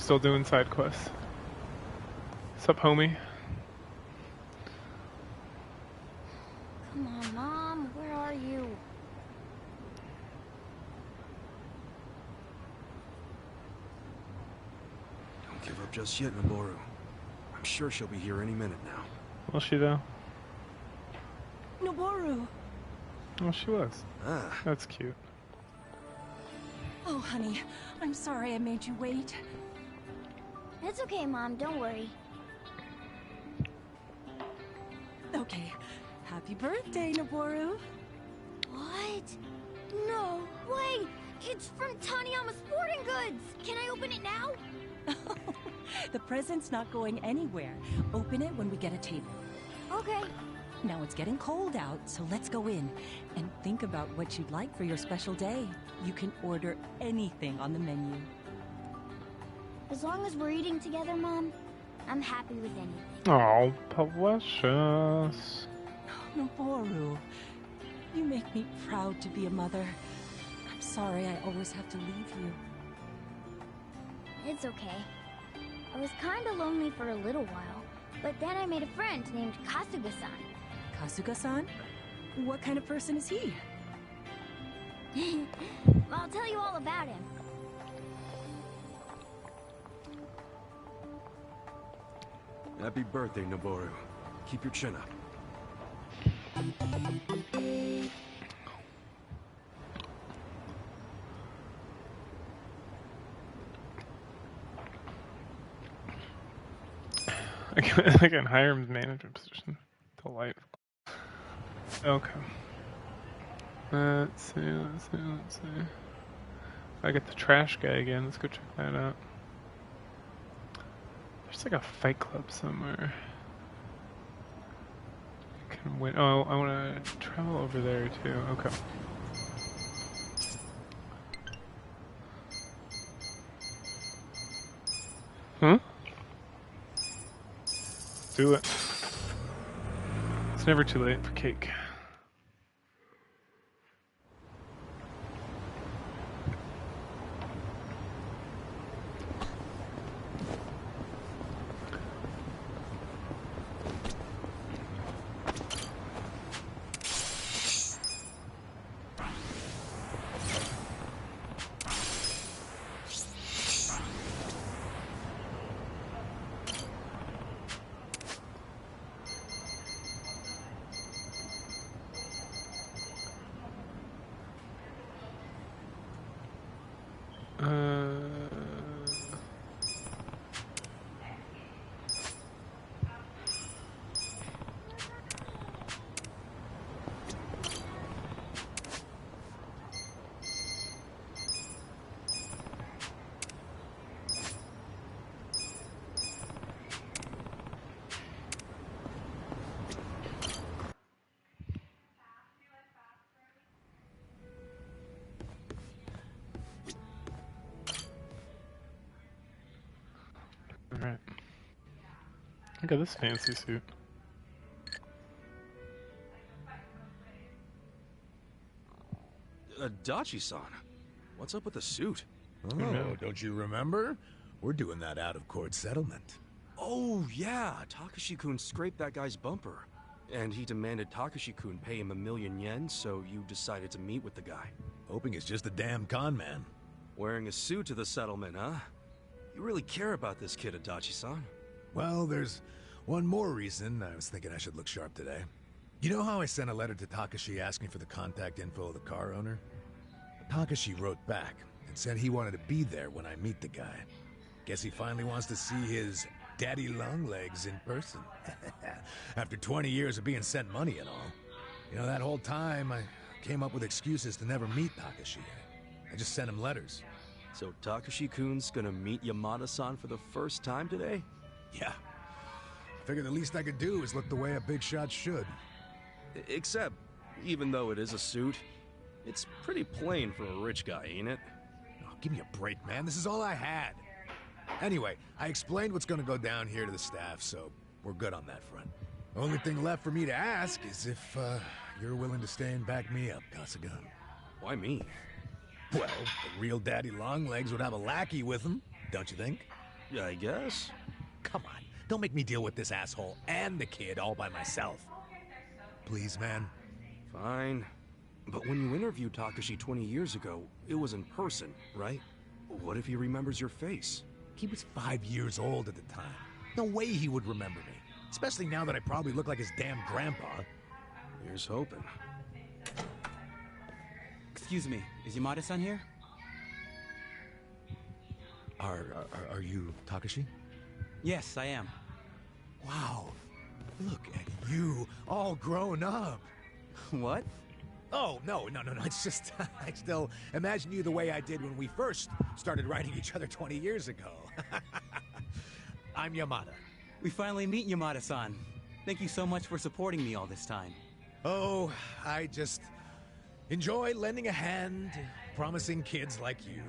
still doing side quests. Sup, homie? Come on, Mom. Where are you? Don't give up just yet, Noboru. I'm sure she'll be here any minute now. Will she, though? Noboru! Oh, she was. Ah. That's cute. Oh, honey, I'm sorry I made you wait. It's okay, Mom. Don't worry. Okay. Happy birthday, Noboru. What? No way! It's from Taniyama Sporting Goods! Can I open it now? The present's not going anywhere. Open it when we get a table. Okay. Now it's getting cold out, so let's go in and think about what you'd like for your special day. You can order anything on the menu. As long as we're eating together, Mom, I'm happy with anything. Oh, precious. Noboru, you make me proud to be a mother. I'm sorry I always have to leave you. It's okay. I was kinda lonely for a little while, but then I made a friend named Kasuga-san. Kasuga-san? What kind of person is he? I'll tell you all about him. Happy birthday, Noboru. Keep your chin up. I can hire him manager position. Delightful. Okay. Let's see. I get the trash guy again. Let's go check that out. There's like a fight club somewhere. I can win. Oh, I want to travel over there too. Okay. Huh? Do it. It's never too late for cake. Alright. Look at this fancy suit. Dachi-san, what's up with the suit? Oh, don't you remember? We're doing that out-of-court settlement. Oh, yeah, Takashi-kun scraped that guy's bumper. And he demanded Takashi-kun pay him 1,000,000 yen, so you decided to meet with the guy. Hoping it's just a damn con man. Wearing a suit to the settlement, huh? You really care about this kid, Adachi-san. Well, there's one more reason I was thinking I should look sharp today. You know how I sent a letter to Takashi asking for the contact info of the car owner? Takashi wrote back and said he wanted to be there when I meet the guy. Guess he finally wants to see his daddy longlegs in person. After 20 years of being sent money and all. You know, that whole time I came up with excuses to never meet Takashi. I just sent him letters. So Takashi-kun's gonna meet Yamada-san for the first time today? Yeah. Figured the least I could do is look the way a big shot should. Except, even though it is a suit, it's pretty plain for a rich guy, ain't it? Oh, give me a break, man. This is all I had. Anyway, I explained what's gonna go down here to the staff, so we're good on that front. Only thing left for me to ask is if, you're willing to stay and back me up, Kasuga. Why me? Well, the real daddy longlegs would have a lackey with him, don't you think? I guess. Come on, don't make me deal with this asshole and the kid all by myself. Please, man. Fine. But when you interviewed Takashi 20 years ago, it was in person, right? What if he remembers your face? He was 5 years old at the time. No way he would remember me. Especially now that I probably look like his damn grandpa. Here's hoping. Excuse me, is Yamada-san here? Are you Takashi? Yes, I am. Wow. Look at you, all grown up. What? Oh, no. It's just, I still imagine you the way I did when we first started writing each other 20 years ago. I'm Yamada. We finally meet Yamada-san. Thank you so much for supporting me all this time. Oh, I just enjoy lending a hand to promising kids like you.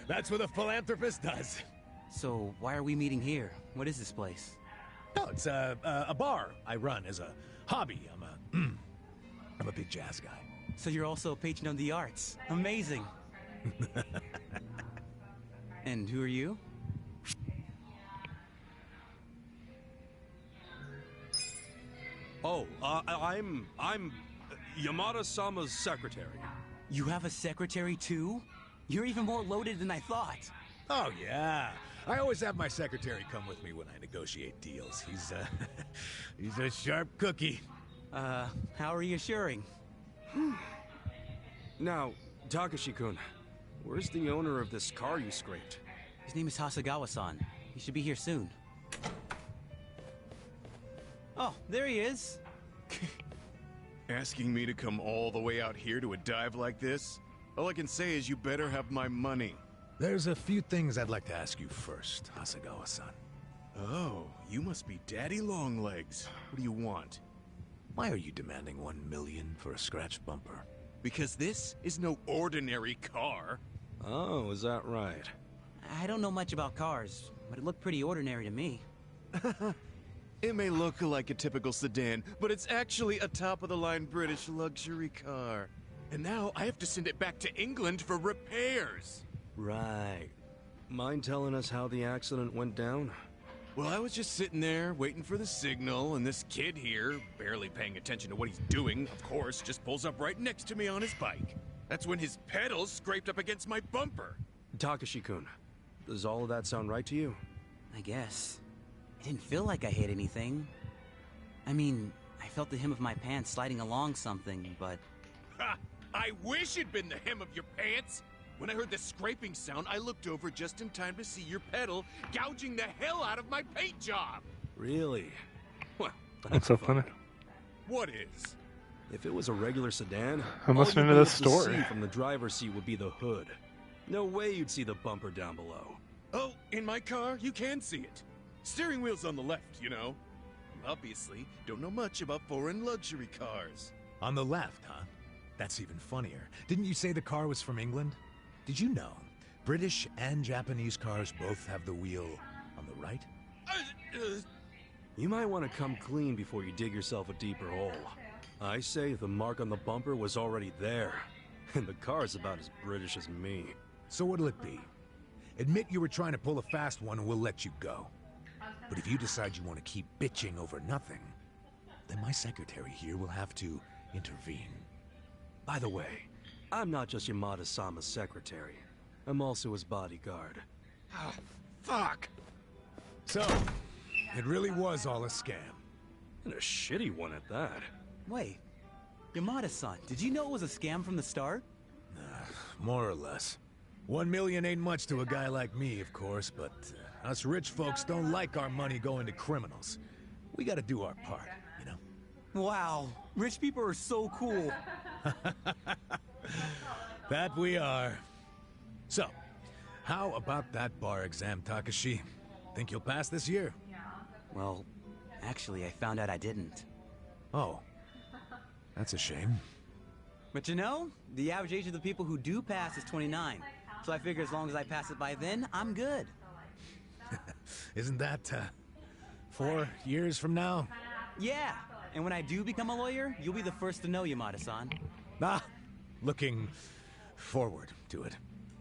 That's what a philanthropist does. So, why are we meeting here? What is this place? Oh, it's a bar I run as a hobby. I'm a big jazz guy. So you're also a patron of the arts. Amazing. And who are you? Oh, I'm Yamada-sama's secretary. You have a secretary too? You're even more loaded than I thought. Oh, yeah. I always have my secretary come with me when I negotiate deals. He's a sharp cookie. How reassuring. Now, Takashi-kun, where's the owner of this car you scraped? His name is Hasegawa-san. He should be here soon. Oh, there he is. Asking me to come all the way out here to a dive like this? All I can say is you better have my money. There's a few things I'd like to ask you first, Hasegawa-san. Oh, you must be Daddy Longlegs. What do you want? Why are you demanding $1 million for a scratch bumper? Because this is no ordinary car. Oh, is that right? I don't know much about cars, but it looked pretty ordinary to me. It may look like a typical sedan, but it's actually a top-of-the-line British luxury car. And now I have to send it back to England for repairs. Right. Mind telling us how the accident went down? Well, I was just sitting there, waiting for the signal, and this kid here, barely paying attention to what he's doing, of course, just pulls up right next to me on his bike. That's when his pedals scraped up against my bumper. Takashi-kun, does all of that sound right to you? I guess. It didn't feel like I hit anything. I mean, I felt the hem of my pants sliding along something, but... Ha! I wish it'd been the hem of your pants! When I heard the scraping sound, I looked over just in time to see your pedal gouging the hell out of my paint job! Really? Well, That's so funny. What is? if it was a regular sedan, I'm all listening you'd to be this able to story. see from the driver's seat would be the hood. No way you'd see the bumper down below. Oh, in my car, you can see it. Steering wheel's on the left, you know. Obviously, don't know much about foreign luxury cars. On the left, huh? That's even funnier. Didn't you say the car was from England? Did you know British and Japanese cars both have the wheel on the right? You might want to come clean before you dig yourself a deeper hole. I say the mark on the bumper was already there, and the car's about as British as me. So what'll it be? Admit you were trying to pull a fast one and we'll let you go. But if you decide you want to keep bitching over nothing, then my secretary here will have to intervene. By the way, I'm not just Yamada-sama's secretary. I'm also his bodyguard. Oh, fuck! So, it really was all a scam. And a shitty one at that. Wait, Yamada-san, did you know it was a scam from the start? More or less. 1 million ain't much to a guy like me, of course, but us rich folks don't like our money going to criminals. We gotta do our part, you know? Wow, rich people are so cool. That we are. So, how about that bar exam, Takashi? Think you'll pass this year? Well, actually, I found out I didn't. Oh. That's a shame. But you know, the average age of the people who do pass is 29. So I figure as long as I pass it by then, I'm good. Isn't that, 4 years from now? Yeah, and when I do become a lawyer, you'll be the first to know, Yamada-san. Ah, looking forward to it.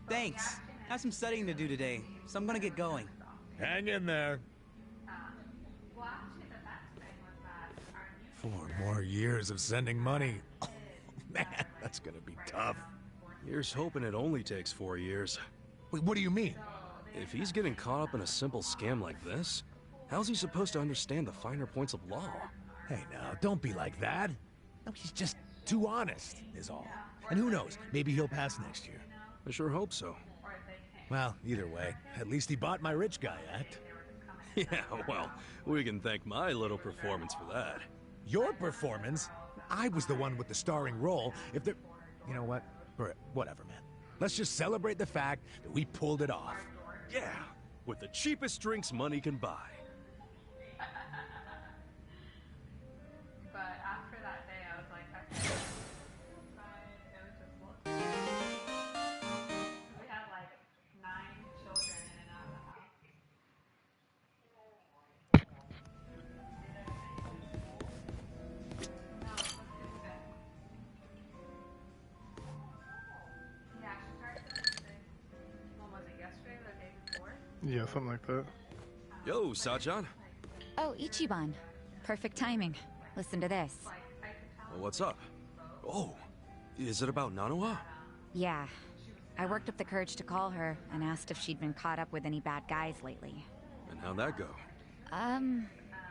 Thanks. have some studying to do today, so I'm gonna get going. Hang in there. 4 more years of sending money. Oh, man, that's gonna be tough. Here's hoping it only takes 4 years. Wait, what do you mean? If he's getting caught up in a simple scam like this, how's he supposed to understand the finer points of law? Hey, now, don't be like that. No, he's just too honest, is all. And who knows, maybe he'll pass next year. I sure hope so. Well, either way, at least he bought my rich guy act. Yeah, well, we can thank my little performance for that. Your performance? I was the one with the starring role. If there... You know what? Whatever, man. Let's just celebrate the fact that we pulled it off. Yeah, with the cheapest drinks money can buy. But after that day, I was like, okay. It was just look. We had like 9 children in and out of the house. No, let's do that. Yeah, she started Thursday. When was it, yesterday or the day before? Yeah, something like that. Yo, Sajan. Oh, Ichiban. Perfect timing. Listen to this. Well, what's up? Oh, is it about Nanoha? Yeah. I worked up the courage to call her and asked if she'd been caught up with any bad guys lately. And how'd that go?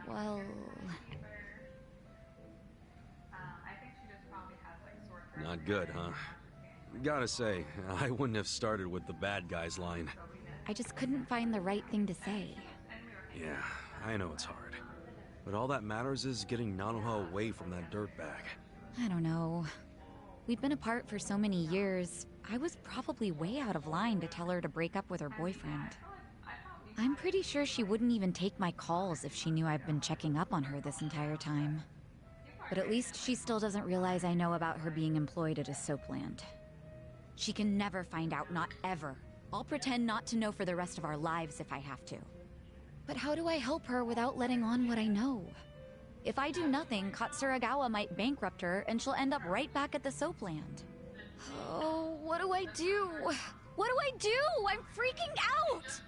Well... I think she just probably has like sore throat. Not good, huh? Gotta say, I wouldn't have started with the bad guys line. I just couldn't find the right thing to say. Yeah, I know it's hard. But all that matters is getting Nanoha away from that dirtbag. I don't know. We'd been apart for so many years, I was probably way out of line to tell her to break up with her boyfriend. I'm pretty sure she wouldn't even take my calls if she knew I've been checking up on her this entire time. But at least she still doesn't realize I know about her being employed at a soapland. She can never find out, not ever. I'll pretend not to know for the rest of our lives if I have to. But how do I help her without letting on what I know? If I do nothing, Katsuragawa might bankrupt her and she'll end up right back at the soapland. Oh, what do I do? What do I do? I'm freaking out!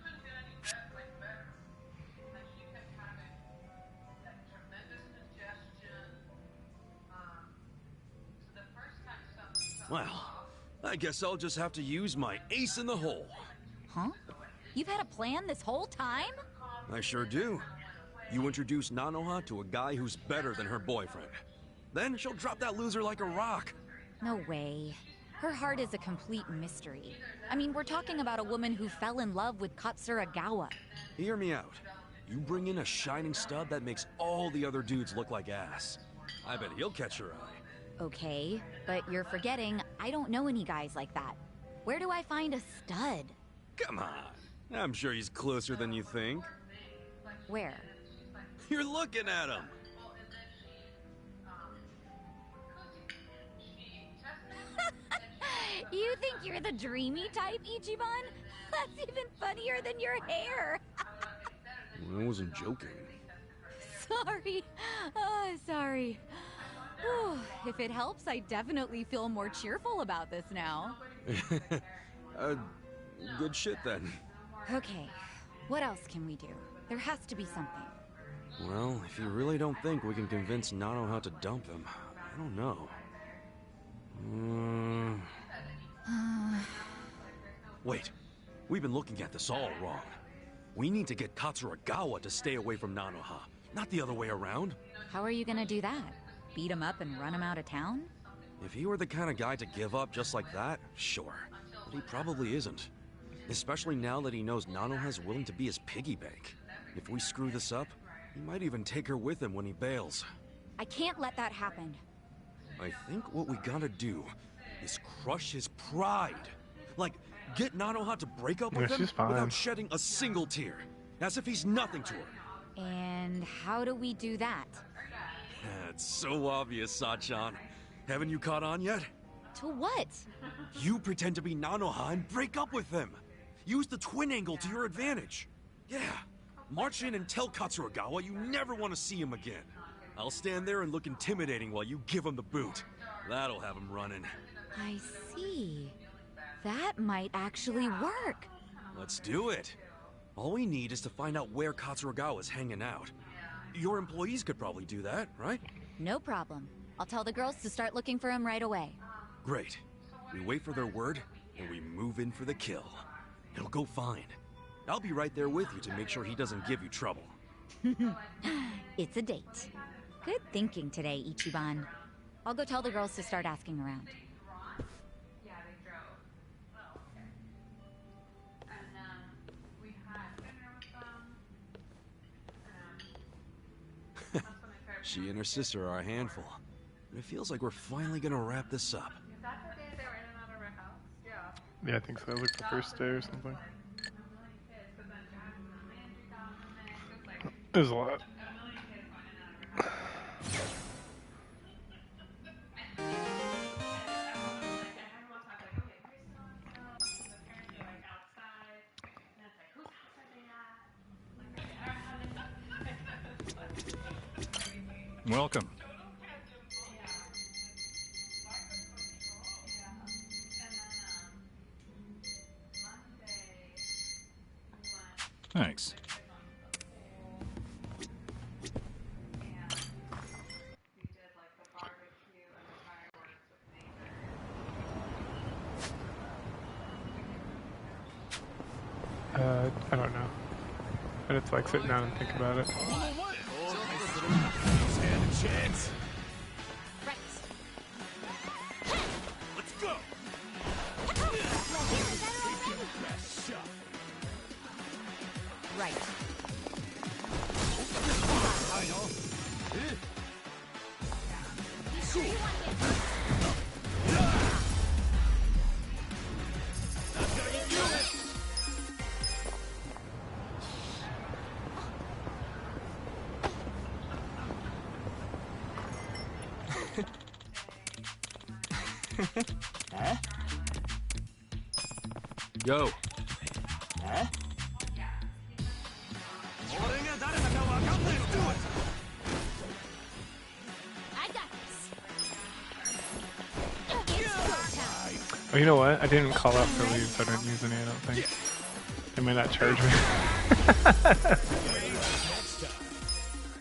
Well, I guess I'll just have to use my ace in the hole. Huh? You've had a plan this whole time? I sure do. You introduce Nanoha to a guy who's better than her boyfriend. Then she'll drop that loser like a rock. No way. Her heart is a complete mystery. I mean, we're talking about a woman who fell in love with Katsuragawa. Hear me out. You bring in a shining stud that makes all the other dudes look like ass. I bet he'll catch her eye. Okay, but you're forgetting I don't know any guys like that. Where do I find a stud? Come on. I'm sure he's closer than you think. Where? You're looking at him. You think you're the dreamy type, Ichiban? That's even funnier than your hair. I wasn't joking. Sorry. Oh, sorry. Whew. If it helps, I definitely feel more cheerful about this now. Good shit then. Okay, what else can we do? There has to be something. Well, if you really don't think we can convince Nanoha to dump him, I don't know. Wait, we've been looking at this all wrong. We need to get Katsuragawa to stay away from Nanoha, not the other way around. How are you gonna do that? Beat him up and run him out of town? If he were the kind of guy to give up just like that, sure. But he probably isn't. Especially now that he knows Nanoha's willing to be his piggy bank. If we screw this up, he might even take her with him when he bails. I can't let that happen. I think what we gotta do is crush his pride. Like, get Nanoha to break up with Yeah, him she's fine. without shedding a single tear. As if he's nothing to her. And how do we do that? It's so obvious, Sachan. Haven't you caught on yet? To what? You pretend to be Nanoha and break up with him. Use the twin angle to your advantage. Yeah. March in and tell Katsuragawa you never want to see him again. I'll stand there and look intimidating while you give him the boot. That'll have him running. I see. That might actually work. Let's do it. All we need is to find out where Katsuragawa's hanging out. Your employees could probably do that, right? No problem. I'll tell the girls to start looking for him right away. Great. We wait for their word, and we move in for the kill. It'll go fine. I'll be right there with you to make sure he doesn't give you trouble. It's a date. Good thinking today, Ichiban. I'll go tell the girls to start asking around. Yeah, they drove. Oh, okay. And we had dinner with them. That's when they started. She and her sister are a handful. But it feels like we're finally gonna wrap this up. Is that the day they were in and out of our house? Yeah. Yeah, I think so. Like the first day or something. A million kids, but then Jackson and Landry got in the mix. It was like It was a lot. a million kids going in and out of our house. Everyone was like, okay, where's so-and-so? And the parents were like outside. And it's like, whose house are they at? Like, are they at our house? Welcome. Thanks. I don't know. But it's like sitting down and think about it. Stand a chance. Right. Let's go. Right. Yo. I got this. Oh, you know what? I didn't call out for leaves. I didn't use any, I don't think. They might not charge me.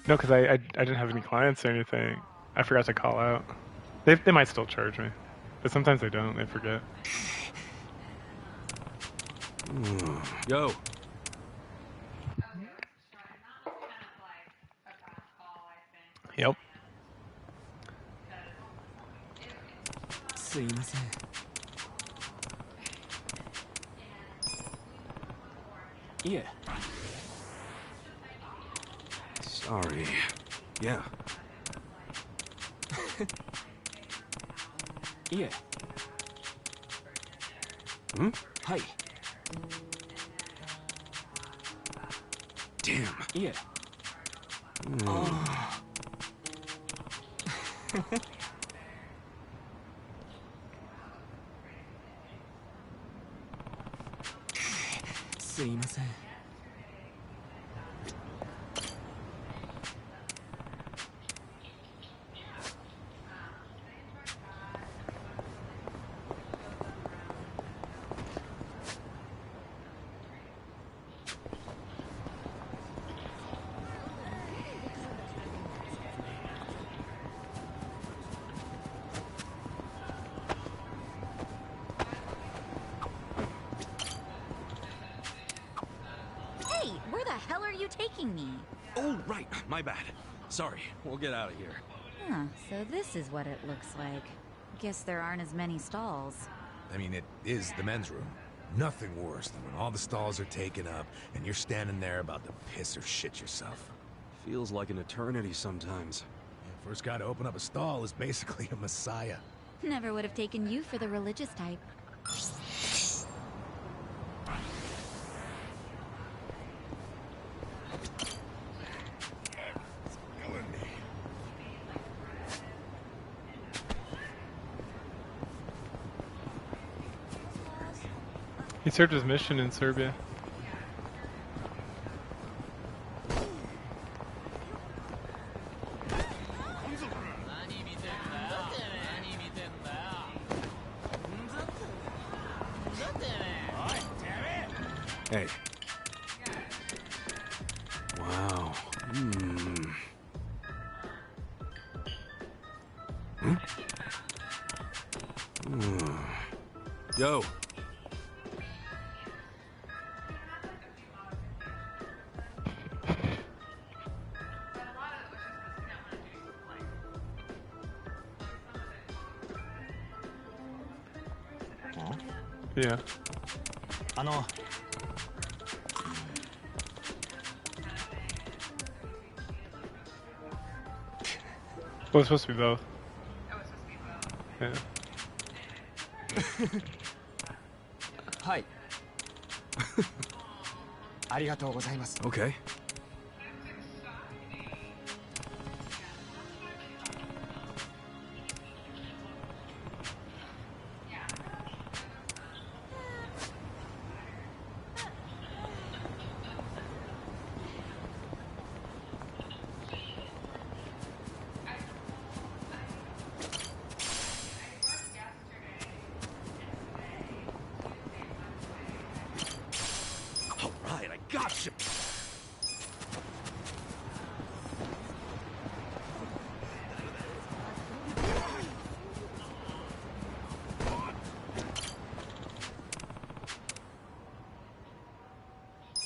No, because I didn't have any clients or anything. I forgot to call out. They might still charge me. But sometimes they don't. They forget. Yo. Yep. すいません。いえ。 Sorry. Yeah. いえ。Hmm? はい。 Damn. いえ。 すいません。 Hey, where the hell are you taking me? Oh, right. My bad. Sorry. We'll get out of here. Huh, so this is what it looks like. Guess there aren't as many stalls. I mean, it is the men's room. Nothing worse than when all the stalls are taken up and you're standing there about to piss or shit yourself. Feels like an eternity sometimes. Yeah, first guy to open up a stall is basically a messiah. Never would have taken you for the religious type. He served his mission in Serbia. Yo. Yeah. Well, it's supposed to be both. Yeah. はい。ありがとうございます。 Okay. All right, I got you.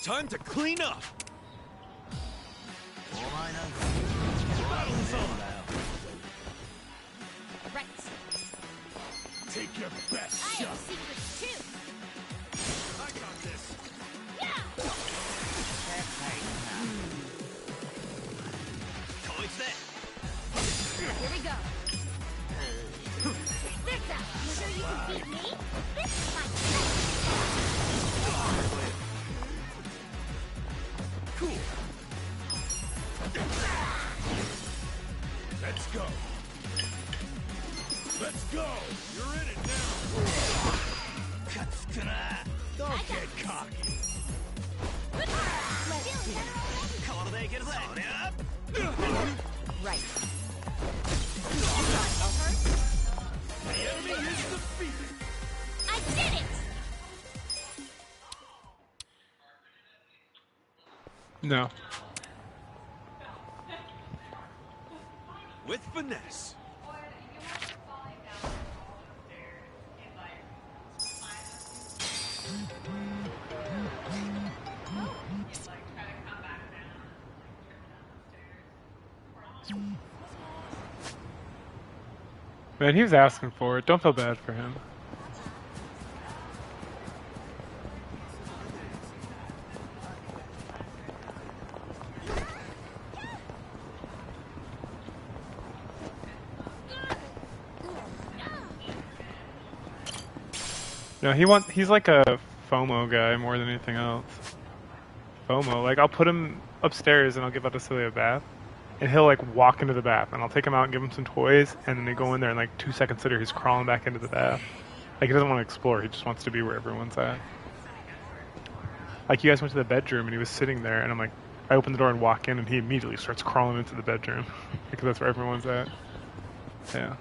Time to clean up. Right. Take your best I shot. have secrets too. I got this. Here we go. This out. You sure you can beat me? This is my Cool. Let's go. Let's go. You're in it now. Don't get cocky. right. The enemy is defeated. I did it. No. With finesse. Man, he was asking for it. Don't feel bad for him. No, he's like a FOMO guy more than anything else. FOMO, like I'll put him upstairs and I'll give Ottilia a bath, and he'll like walk into the bath, and I'll take him out and give him some toys, and then they go in there, and like 2 seconds later he's crawling back into the bath. Like he doesn't want to explore, he just wants to be where everyone's at. Like you guys went to the bedroom and he was sitting there, and I'm like, I open the door and walk in, and he immediately starts crawling into the bedroom because that's where everyone's at. Yeah.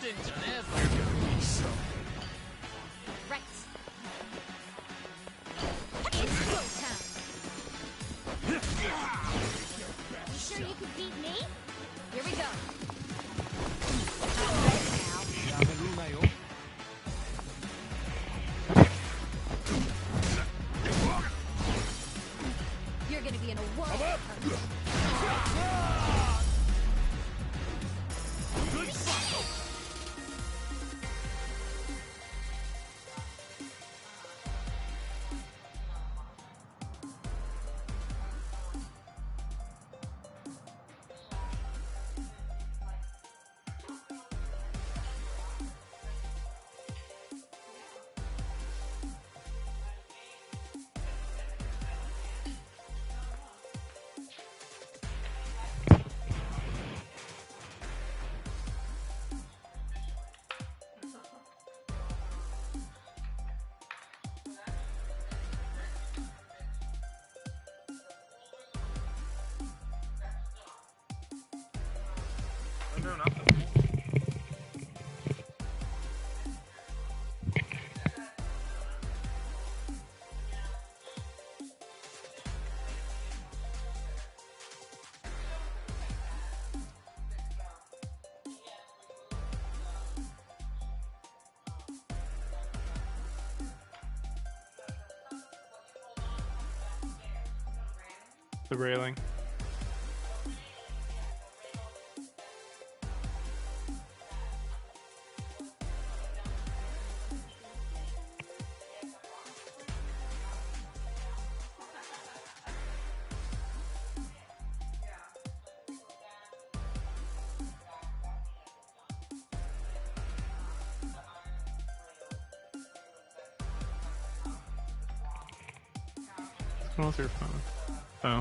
Right. It's go time. You sure you can beat me? Here we go. You're gonna be in a world of hurt. The railing. What was your phone? Oh.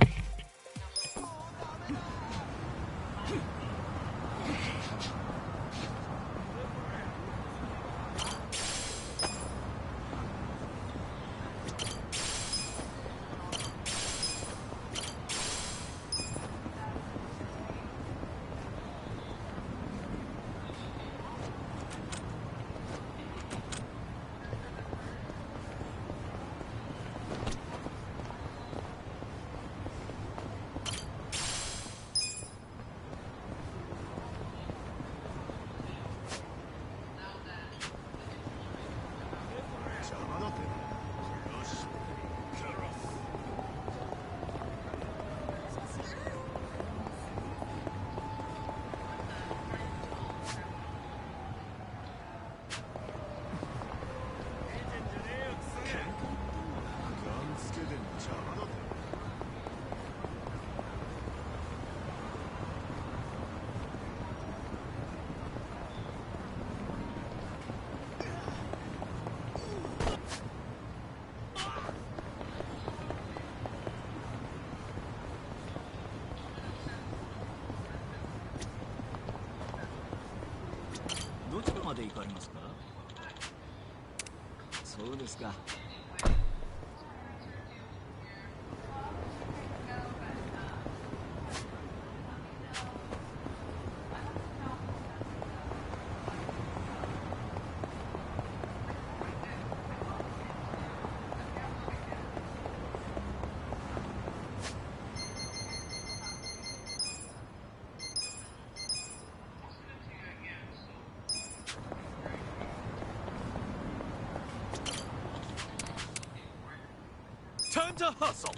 Time to hustle!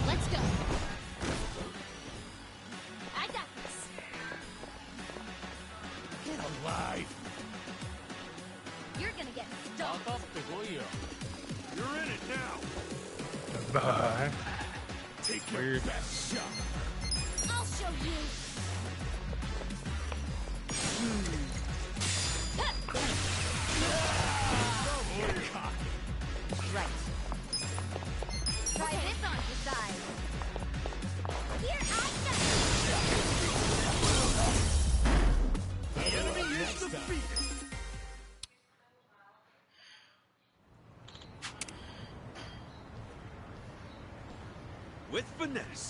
Let's go. I got this. Get alive! You're gonna get stuck. You're in it now! Bye. Take your Weird. best shot! I'll show you. Right. Try this on your side. Here I go. The enemy is defeated! With finesse.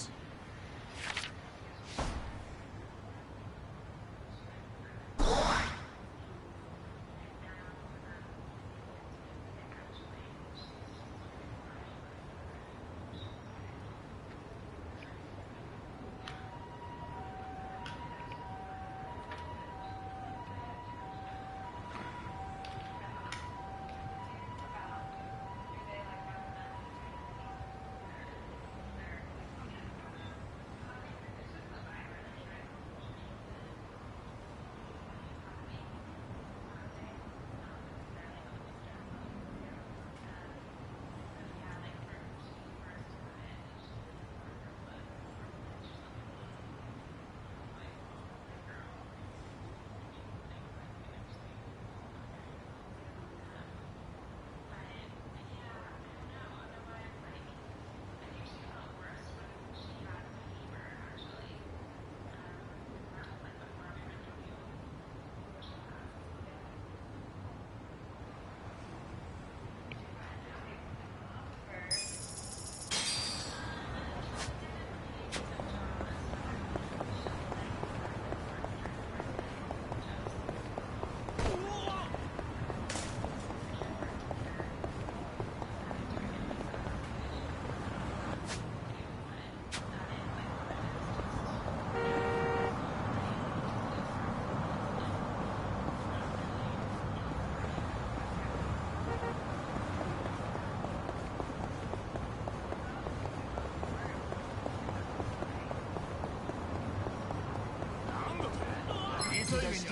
You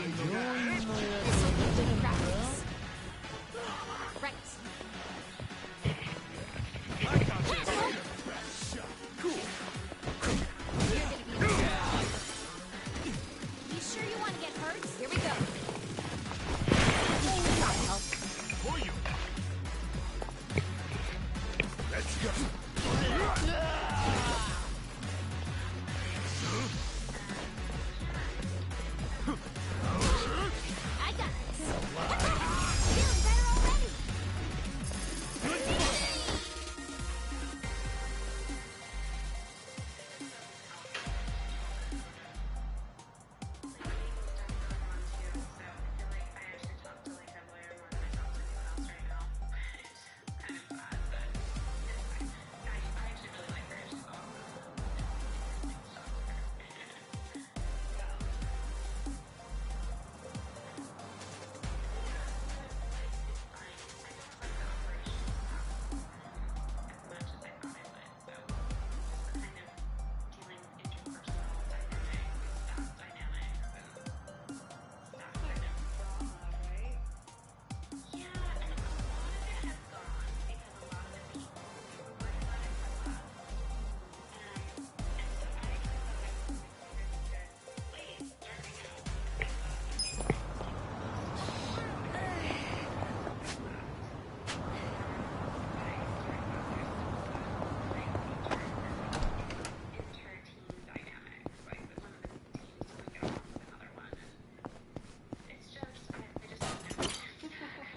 sure you want to get hurt? Here we go. Let's go. I got this. Feeling better already.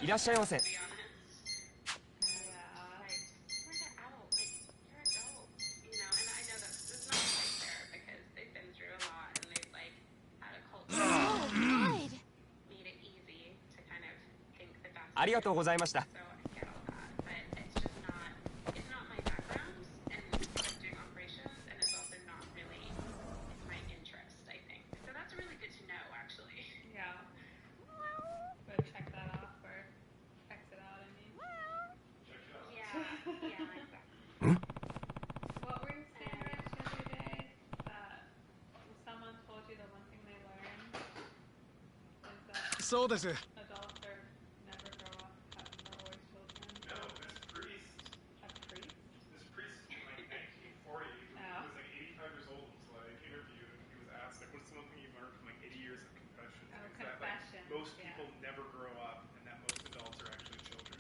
いらっしゃいませ。 ありがとうございました。 What were you saying, Rich, the other day? That someone told you the one thing they learned is that そうです。 adults are never grow up, are always children. No, this priest. A priest? This priest in like 1940 Oh. was like 85 years old. So like interviewed, and he was asked like, "What's the one thing you learned from like 80 years of confession?" Oh, Is that like confession, most yeah. people never grow up, and that most adults are actually children.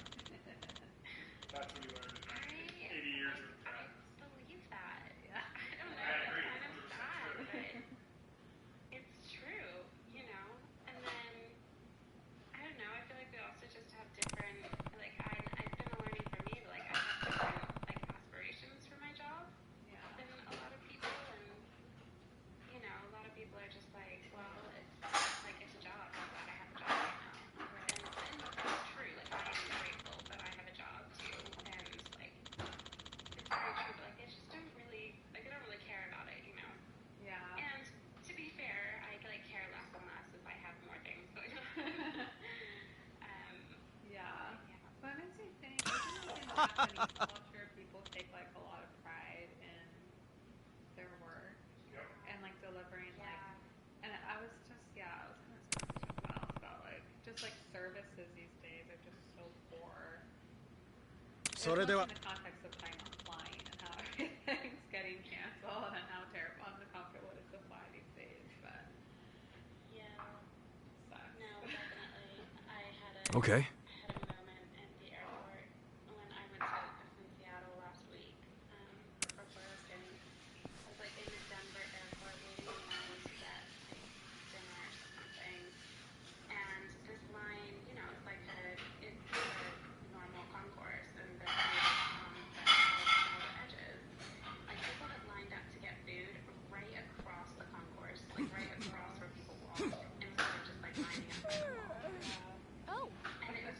That's what he learned in like 80 years of practice. Believe that. Yeah. I don't know. I agree. It's kind of 100% sad, true. but it's true, you know? And then, I don't know, I feel like we also just have different, like, it's been a learning for me, but, like, I have different, like, aspirations for my job than a lot of people, and, you know, a lot of people are just like, well, it's a job, I'm glad I have a job right now. And that's true, like, I am grateful that I have a job, too, and, like, it's very true, but, like, I just don't really, like, I don't really care about it, you know? Yeah. And to be fair, I like care less and less if I have more things going on. Yeah. But it makes me think, isn't it in Japanese culture, people take like a lot of pride in their work and like delivering like, and I was just, I was kind of talking to someone else about like, just like services these days are just so poor. So they were. In the context of talking about flying and how everything's getting canceled and how terrible and uncomfortable it is to fly these days, but Yeah. sucks. No, definitely. I had a Okay. moment at the airport when I went from Seattle last week for Boylston. I was like in the Denver airport waiting in line to get like dinner or something, and this line, you know, it's a normal concourse, and the food is on all the edges. Like people had lined up to get food right across the concourse, like right across where people walk, instead of just like lining up. Oh. And it was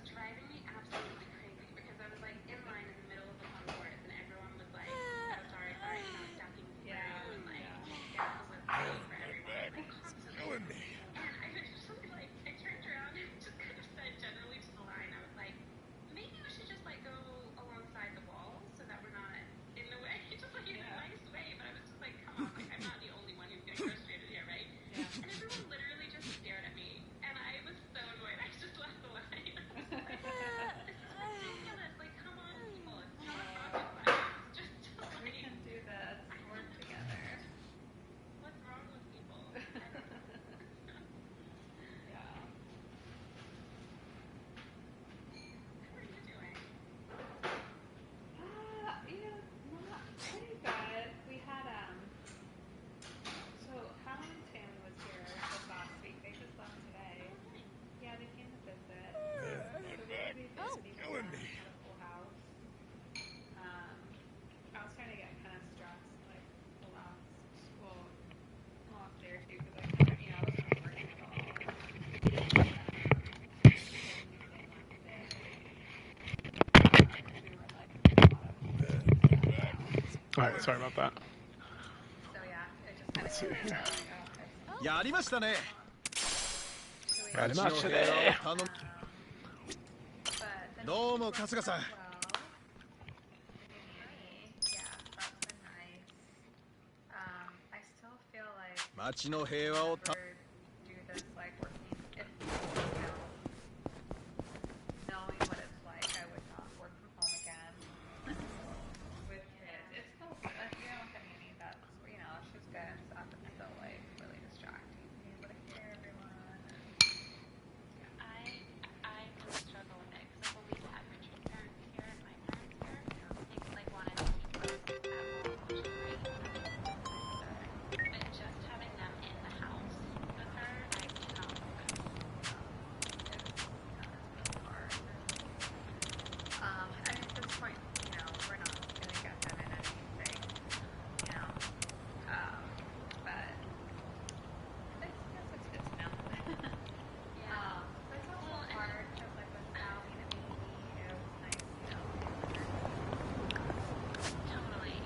Alright, sorry about that. So yeah, it just kind of Let's see hit me. here. Like, oh, やりましたね。やりましたね。okay. But then どうも春日さん。 well, yeah, that's been nice. I still feel like 街の平和を never do this like working. If you know, knowing what it's like, I would not work from home again with kids. It's still like you don't look at me that's she's good and stuff, but it's still like really distracting. Being able to hear everyone. I can struggle with it because when we had Richard's parents here and my parents here, they like wanted to keep us at home, which is great. But just having them in the house with her, I cannot focus. It's really hard. And at this point, we're not gonna get them in anything, but it's now. Yeah. But it's also hard because like with Sal being a baby, it was nice, Totally.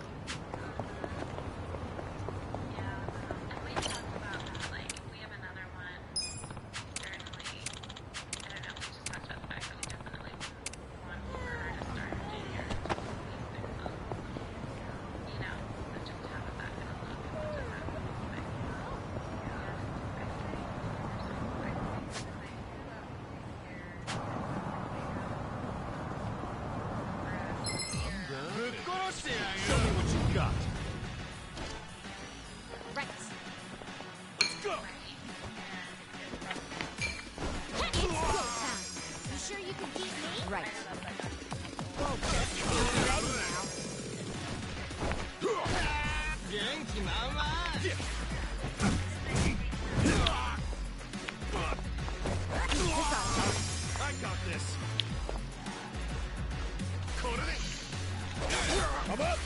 Yeah. And we talked about that, like, we have another one. Certainly, I don't know, we just talked about the fact that we definitely want her to start junior to at least 6 months. But just to have it back in a loop, to have it like, Show me what you got. Right. Let's go. You sure you can beat me? Right. I got this. Come up.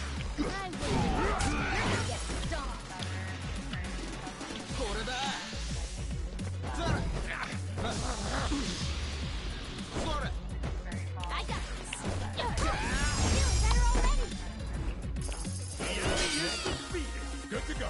I got this. Feeling better already. Good to go.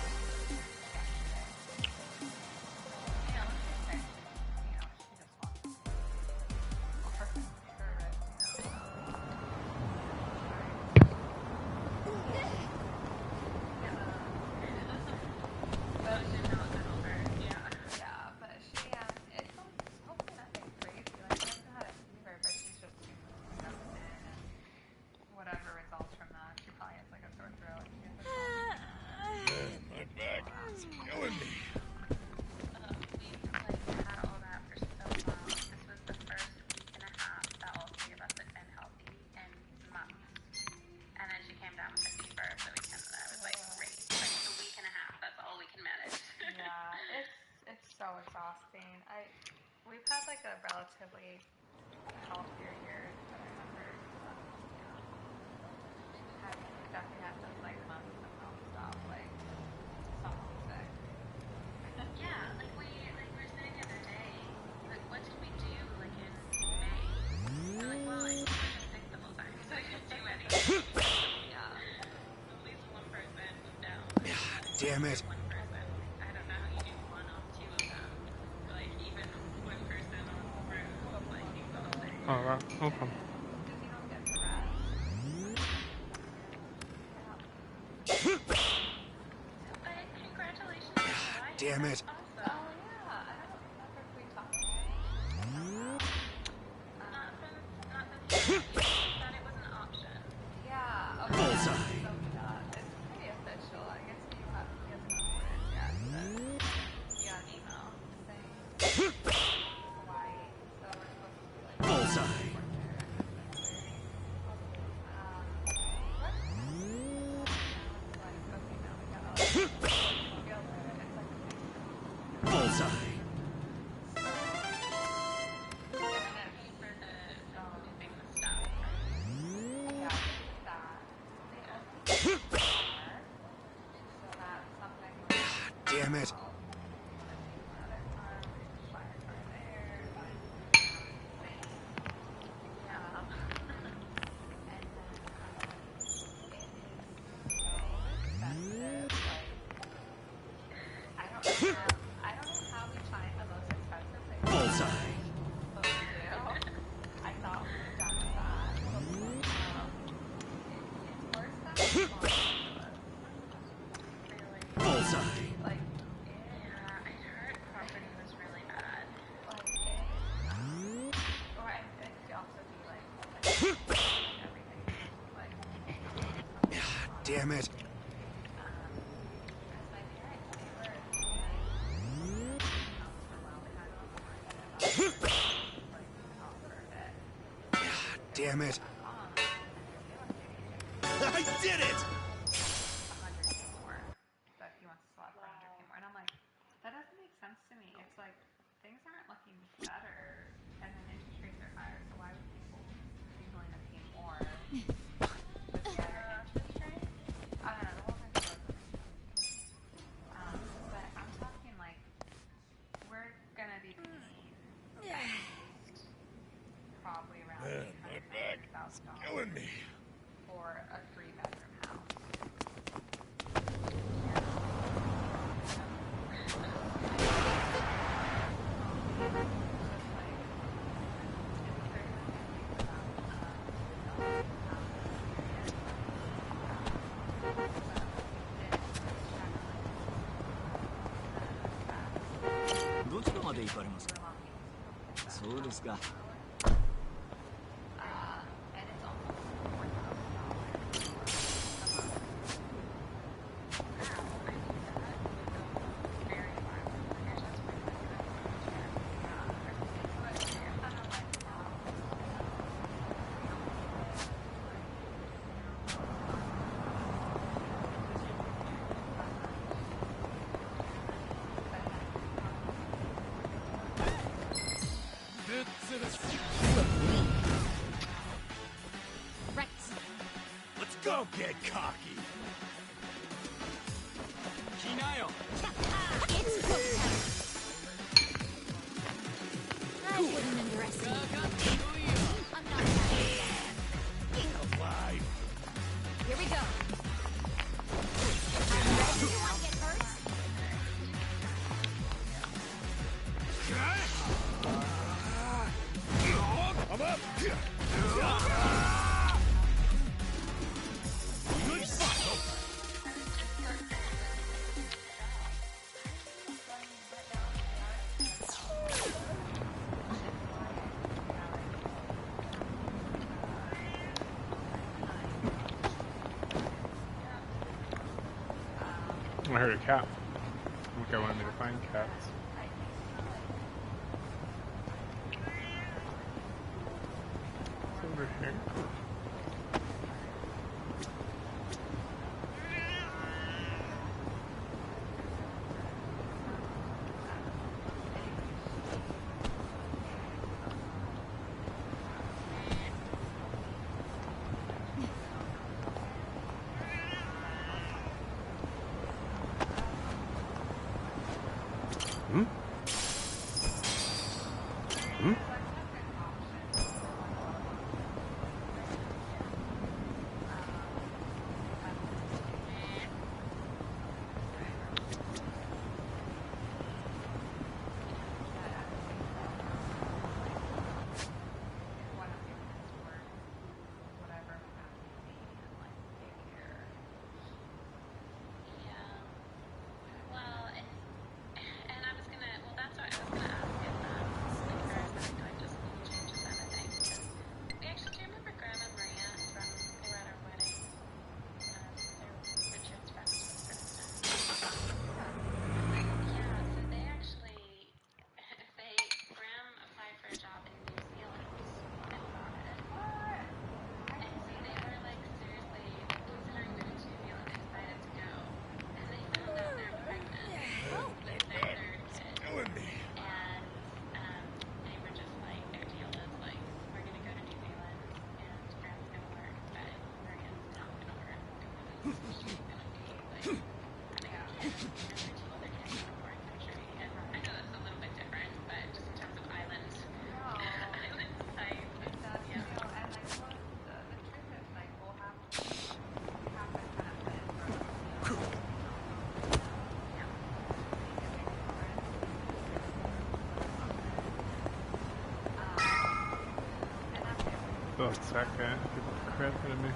Whatever results from that, she probably has like a sore throat. My back is killing me. we've like had all that for so long. This was the first week and a half that all 3 of us had been healthy in months. And then she came down with a fever over the weekend, and I was like, great. Like a week and a half, that's all we can manage. Yeah, it's so exhausting. We've had like a relatively healthier year than I remember. We definitely had those like months of nonstop, like someone sick. Yeah, like we were saying the other day, like what did we do like in May? We're like, well, I was sick the whole time, so I couldn't do anything. Yeah. At least one person was down. Damn it. One person. I don't know how you do 1 on 2 of them. Like even one person on route, like exhausting. Oh, wow. Okay. Because you don't get to rest. But congratulations on your life. Damn it. That's Oh awesome. yeah, I don't remember if we talked. Not from you thought it was an option. Yeah. Okay. Bullseye. So it's pretty official. I guess he hasn't uploaded yet, but he got an email saying Hawaii. So we're supposed to be like Bullseye. Bullseye. Damn it. Like, yeah, I heard property was really bad. Like, or it could also be like everything. Like, Damn it. Damn it. I did it! 100K more. That he wants to slap for 100K more. And I'm like, that doesn't make sense to me. It's like, things aren't looking better, and then interest rates are higher, so why would people be willing to pay more with better interest rates? I don't know, the whole thing doesn't make sense. But I'm talking like, we're gonna be paying at least probably around $800,000 Killing me. for a 3-bedroom house. And it's almost $4,000 a month. Right. Let's go, get cocky. It's go time. I wouldn't underestimate you. I'm not happy. Here we go. I'm ready. You want to get hurt? I'm up. I heard a cat. I think I wanted me to find cats. It's over here. Oh, it's that guy. Get the crap out of me.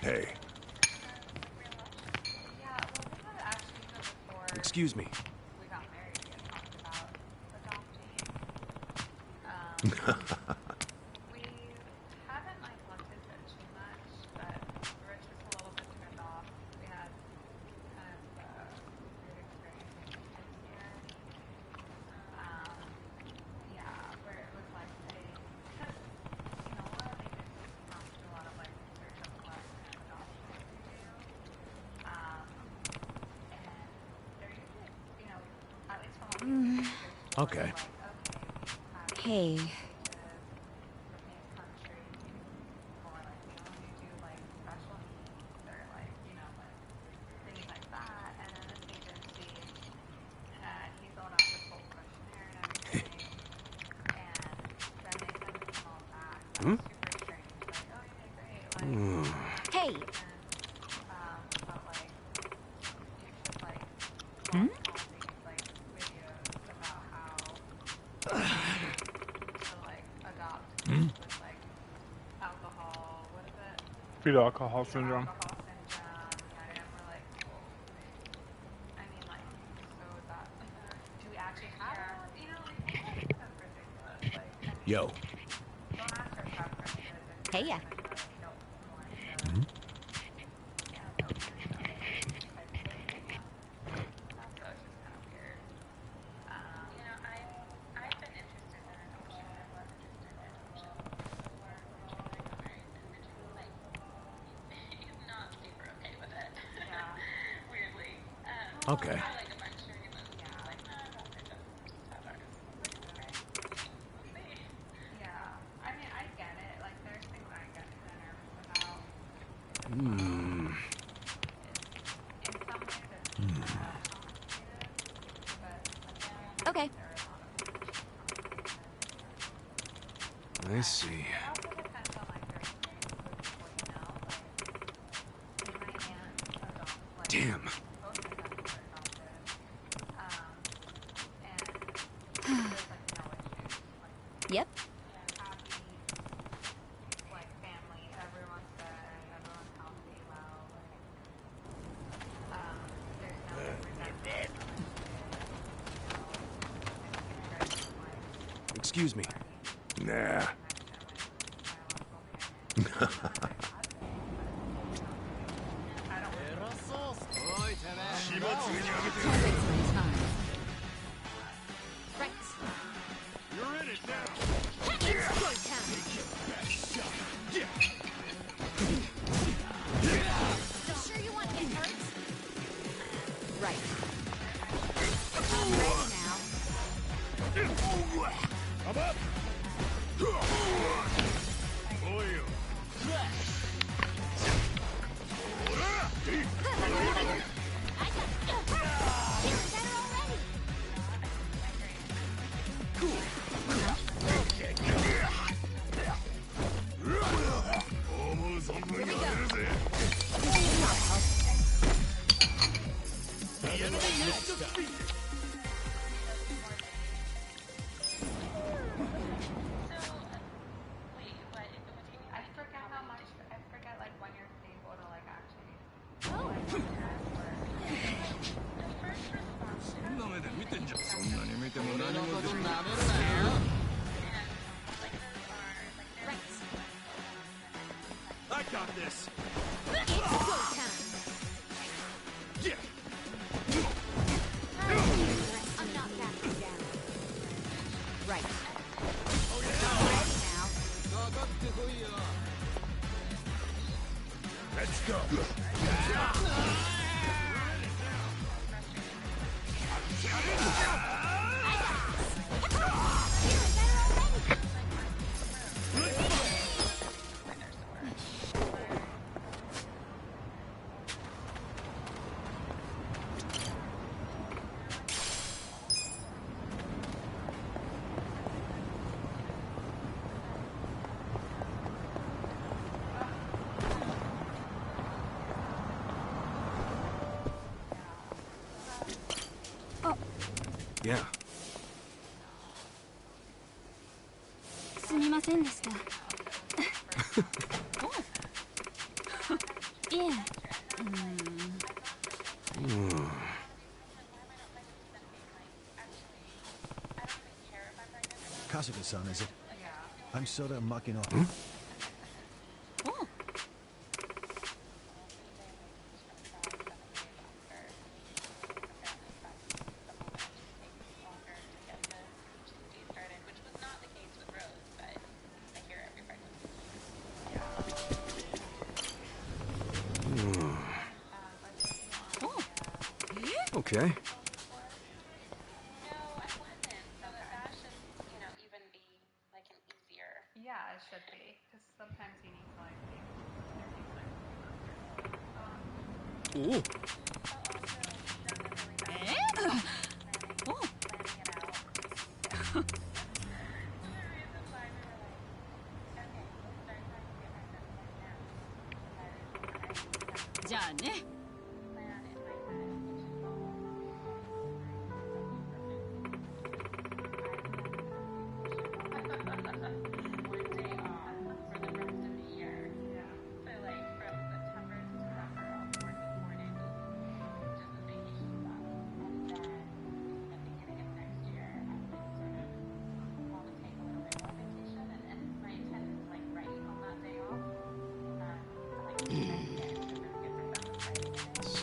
Hey. Yeah, well, we had actually even before Excuse me. we got married, we had talked about adopting. We haven't like looked into it too much, but Rich was a little bit turned off. We had kind of weird experience with kids here. Yeah, where it was like they, because one of the things is we have to do a lot of like research on what kind of adoption we do. And they're usually, at least from what we see, they're Okay. like, okay, Hey. country, or like we only do like special needs, or like like things like that. And then this agency, he filled out this whole questionnaire and everything, and then they sent us all back. That was super strange. Like, oh, you did great. Like, Hey. but like you should like Hmm? watch all these like videos about how to like adopt kids with like alcohol. What is it? Fetal alcohol Fetal syndrome. alcohol syndrome. Yeah, and we're like, well, I mean, like, so is that do we actually have it? Like, that's ridiculous. Like, I mean, Yo. don't ask your preferences if Hey, you're yeah. gonna go, you don't want to. Yeah, no kind of type of thing. So it's just kind of weird. I've been interested in adoption. I was interested in adoption before Rachel and I got married, and Rachel like he's not super okay with it. Yeah. Weirdly. Okay. Like a bunch of reasons. Yeah. Like, I'd rather just have ours. Okay. We'll see. Yeah. I mean, I get it. Like, there's things I get kind of nervous about. In some ways, it's complicated, but again, Okay. there are a lot of I see. it also depends on like your experience with people like my aunt adopts like Damn. both my cousins are adopted, and there's like no issues. Like Yep. happy, like family, everyone's good, everyone's healthy, well, there's no resentment. Excuse me. Nah. Right. You're in it now. It's go time. Sure you want to get hurt? Right. I'm ready now. I'm up. Feeling better already. I forget how much. I forget like when you're able to like actually. Oh. Like, the first response. I got this. It's go time. Yeah. I'm not backing down. Right. I'm ready now. Let's go. Yeah. すみませんでした。Yeah. Kasuga-san, is it? Yeah. I'm Soda Makino. Oh. Oh. Okay. Yeah, it should be. Because sometimes you need to like Ooh. Oh. 자네.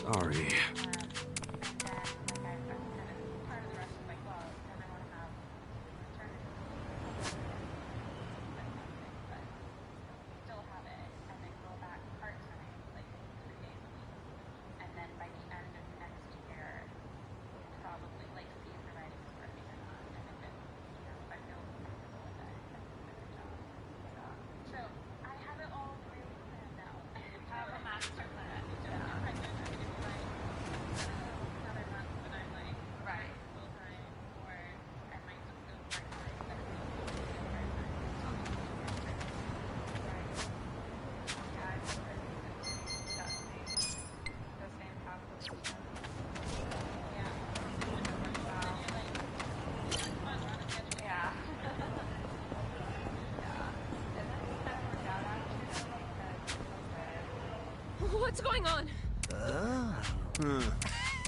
Sorry. What's going on?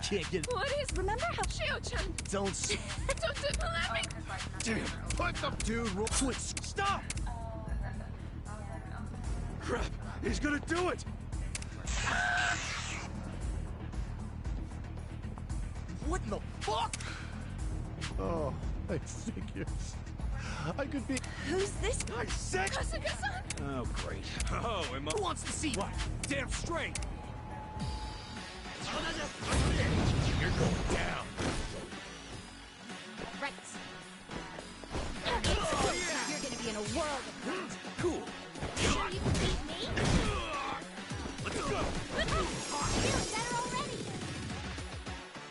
Can't get. What is? Remember how Shio-chan? Don't. Don't let me. Damn! What the dude? Roll. Stop! Crap! He's gonna do it! What in the fuck? Oh, I figured. I could be. Who's this? I said. Kasuga-san? Oh, great. Oh, am I... Who wants to see what? Damn straight! You're going down. Right. You're gonna be in a world of hurt. Cool. Sure you can beat me? Let's go! Feeling better already.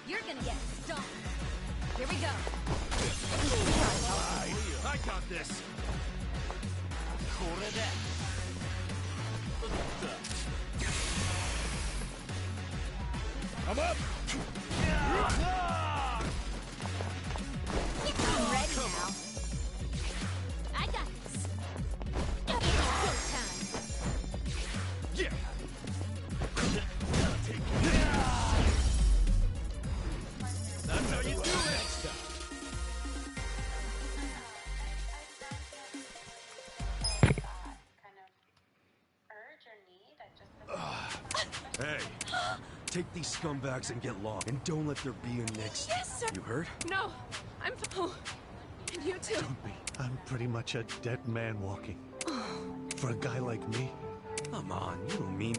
You're gonna get stung. Here we go. I got this! I'm up! I'm ready now. I got this. Go time. Yeah! That's how you do it! Hey, take these scumbags and get lost. And don't let there be a next. Yes, sir. You heard? No, I'm. Oh, and you too. Don't be. I'm pretty much a dead man walking. For a guy like me. Come on, you don't mean...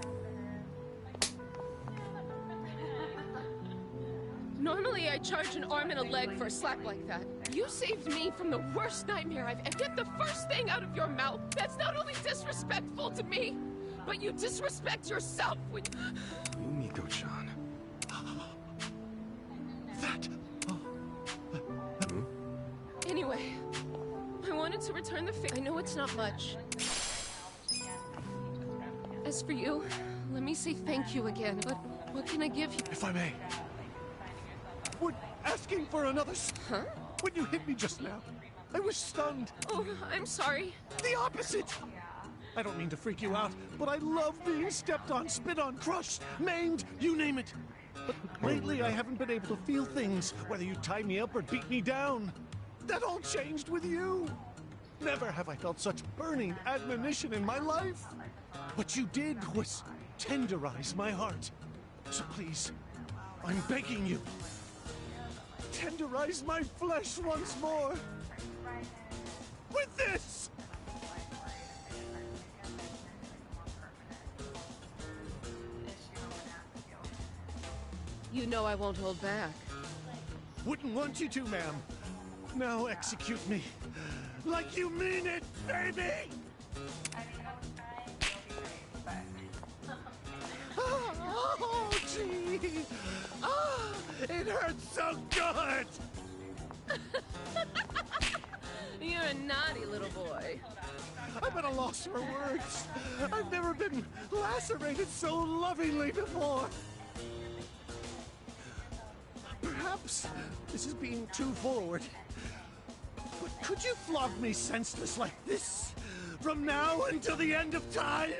Normally, I charge an arm and a leg for a slap like that. You saved me from the worst nightmare I've ever. Get the first thing out of your mouth. That's not only disrespectful to me, but you disrespect yourself when. Yumiko-chan. That. Anyway, I wanted to return the favor. I know it's not much. As for you, let me say thank you again. But what can I give you? If I may. Would asking for another. Huh? When you hit me just now, I was stunned. Oh, I'm sorry. The opposite. I don't mean to freak you out, but I love being stepped on, spit on, crushed, maimed, you name it. But lately I haven't been able to feel things, whether you tie me up or beat me down. That all changed with you. Never have I felt such burning admonition in my life. What you did was tenderize my heart. So please, I'm begging you, tenderize my flesh once more. With this! You know I won't hold back. Wouldn't want you to, ma'am. Now execute me. Like you mean it, baby! Oh, gee! Ah, it hurts so good! You're a naughty little boy. I'm at a loss for words. I've never been lacerated so lovingly before. Perhaps this is being too forward. But could you flog me senseless like this from now until the end of time?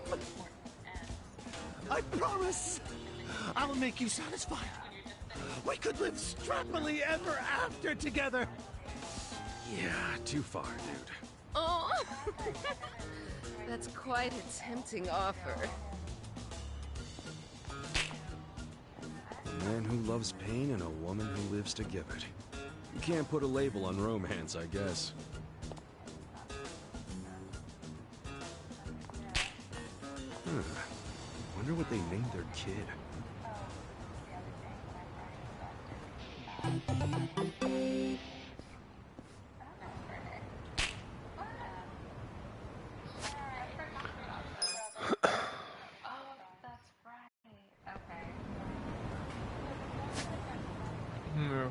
I promise I'll make you satisfied. We could live strappily ever after together. Yeah, too far, dude. Oh, that's quite a tempting offer. A man who loves pain and a woman who lives to give it. You can't put a label on romance, I guess. Wonder what they named their kid.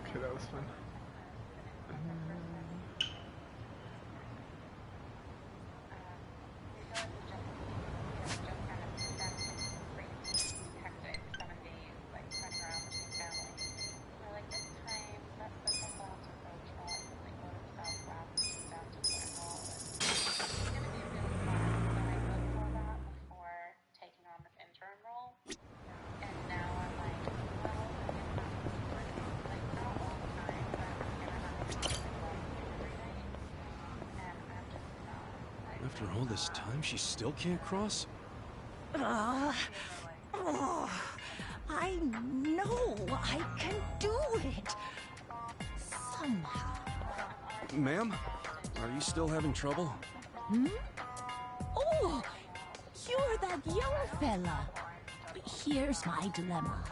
Okay, that was fun. After all this time, she still can't cross? I know I can do it. Somehow. Ma'am? Are you still having trouble? Hmm? Oh, you're that young fella. Here's my dilemma.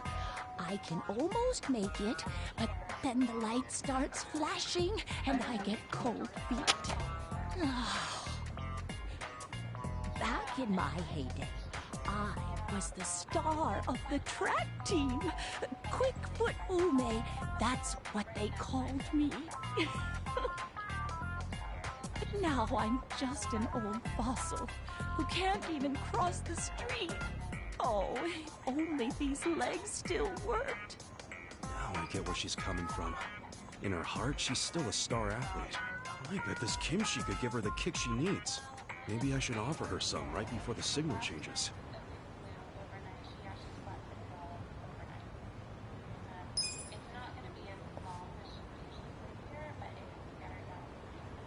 I can almost make it, but then the light starts flashing and I get cold feet. Back in my heyday, I was the star of the track team. Quickfoot Ume, that's what they called me. But now I'm just an old fossil who can't even cross the street. Oh, if only these legs still worked. Now I get where she's coming from. In her heart, she's still a star athlete. I bet this Kimchi could give her the kick she needs. Maybe I should offer her some right before the signal changes.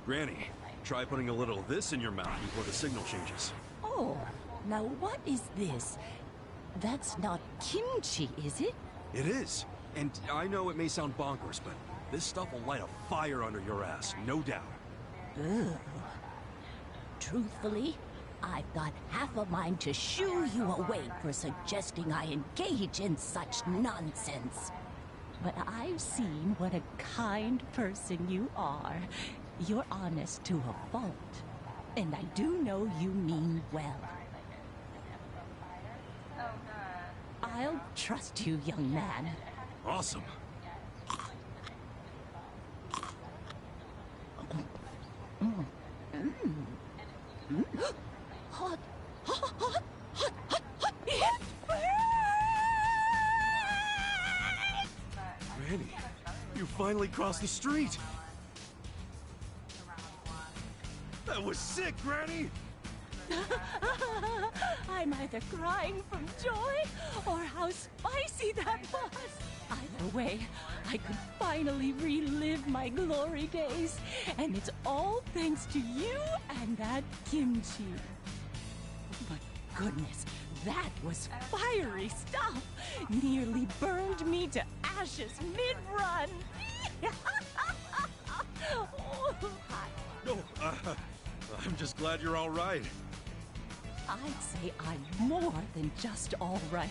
Granny, try putting a little of this in your mouth before the signal changes. Oh, now what is this? That's not kimchi, is it? It is. And I know it may sound bonkers, but this stuff will light a fire under your ass, no doubt. Ugh. Truthfully, I've got half a mind to shoo you away for suggesting I engage in such nonsense. But I've seen what a kind person you are. You're honest to a fault. And I do know you mean well. I'll trust you, young man. Awesome. Hot, hot, hot, hot, hot, hot. Granny, you finally crossed the street. That was sick, Granny! I'm either crying from joy or how spicy that was. Either way, I could finally relive my glory days, and it's all thanks to you and that kimchi. But goodness, that was fiery stuff. Nearly burned me to ashes mid-run. No, I'm just glad you're all right. I'd say I'm more than just all right.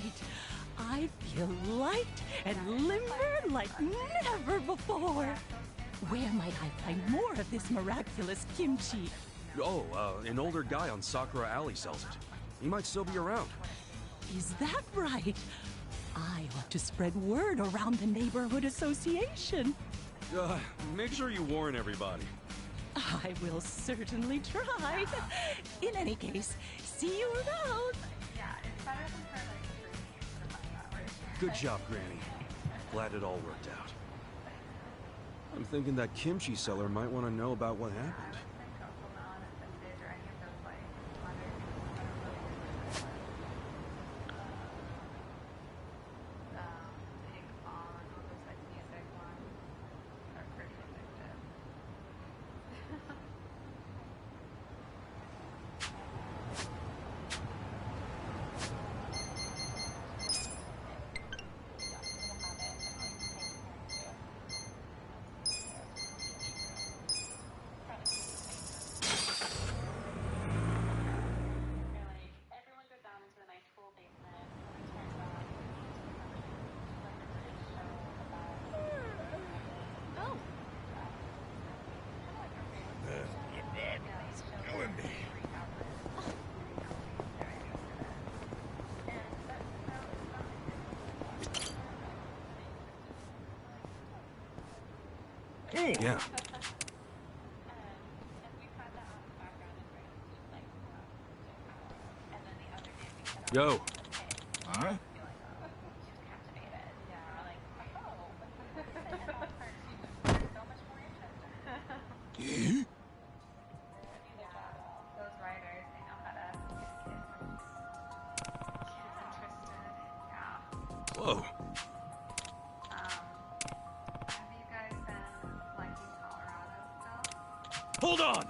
I feel light and limber like never before. Where might I find more of this miraculous kimchi? Oh, an older guy on Sakura Alley sells it. He might still be around. Is that right? I ought to spread word around the neighborhood association. Make sure you warn everybody. I will certainly try. In any case, see you around. Good job, Granny. Glad it all worked out. I'm thinking that kimchi seller might want to know about what happened. Yeah. Yo. Huh? Whoa. Hold on!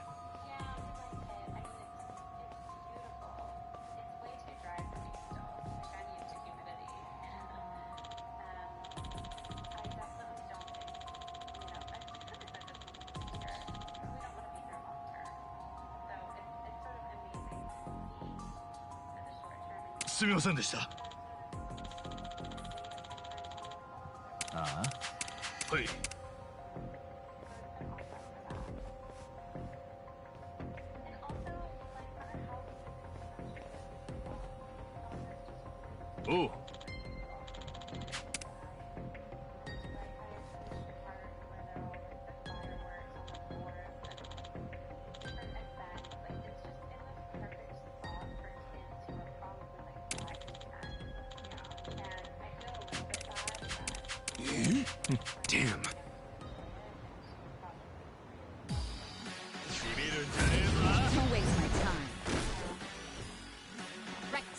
Hey. Oh. Damn. Don't waste my time. Right.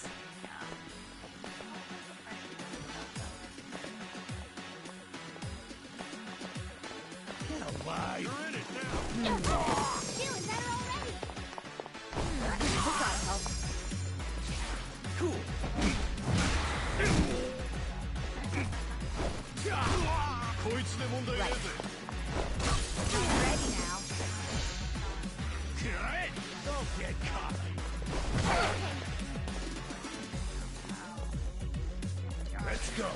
Get alive. You're in it now. Feeling better already. This ought to help. Cool. I'm ready now. Don't get cocky. Let's go.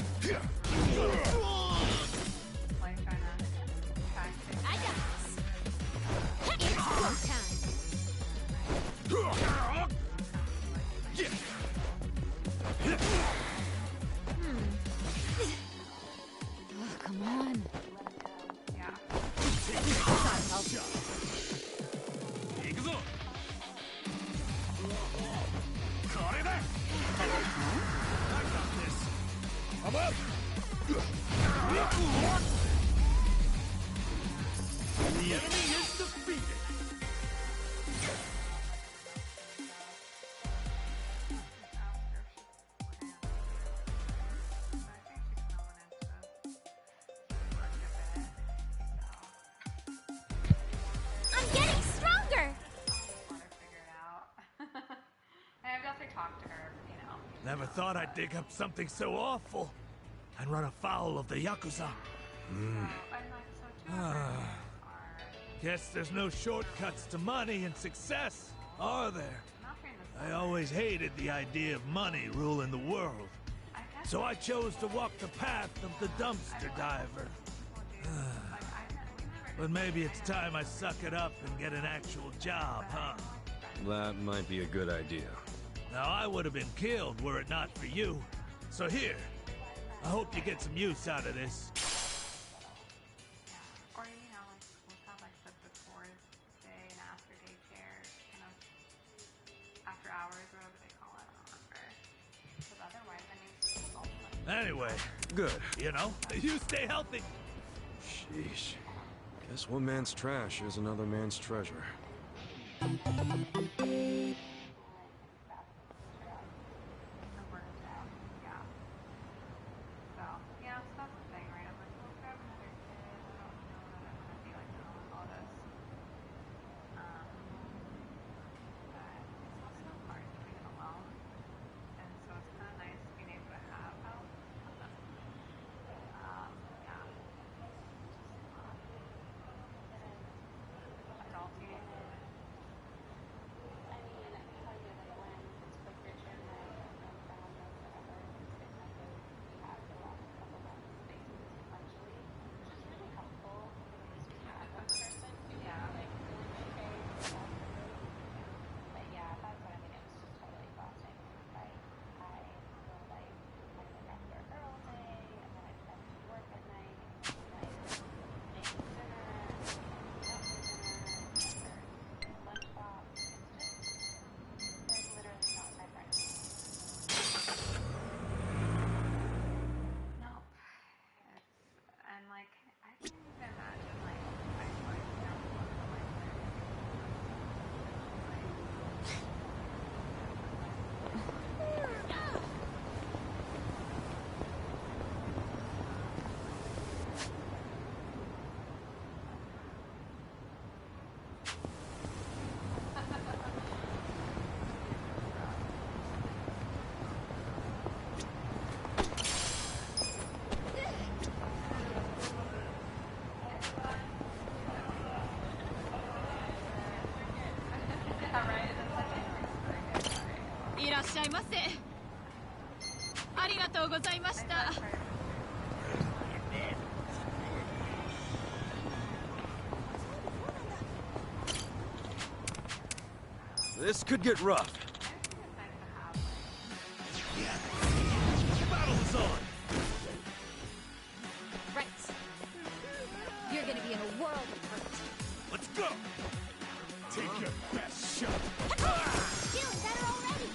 I got this. It's go time. Oh, come on. This ought to help. I'm up. The enemy is defeated. talk to her, you know. Never thought I'd dig up something so awful and run afoul of the Yakuza. Guess there's no shortcuts to money and success, are there? I always hated the idea of money ruling the world. So I chose to walk the path of the dumpster diver. But maybe it's time I suck it up and get an actual job, huh? That might be a good idea. Now, I would have been killed were it not for you. So here, I hope you get some use out of this. Or, you know, like schools have like the before day and after day care, kind of after hours or whatever they call it, I don't remember. Because otherwise, I mean, it's all Anyway, Good. you know, you stay healthy. Sheesh. Guess one man's trash is another man's treasure. So, yeah, so that's the thing, right? I'm like, well, if I have another kid, I don't know that I'm going to be like all this. But it's also hard doing it alone. And so it's kind of nice being able to have help. Yeah. Adulting. And like, I can't even imagine like isolating down to one of This could get rough. Battle is on! Right. You're gonna be in a world of hurt. Let's go! Take your best shot! Feeling better already.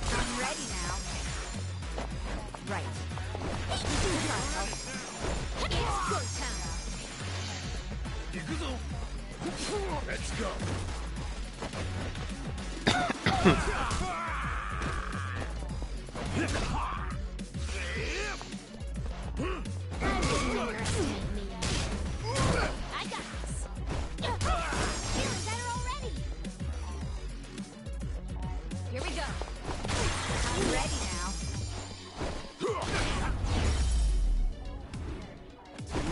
I'm ready now. Right. It's go time. Let's go! I got this. Feeling better already. Here we go. I'm ready now.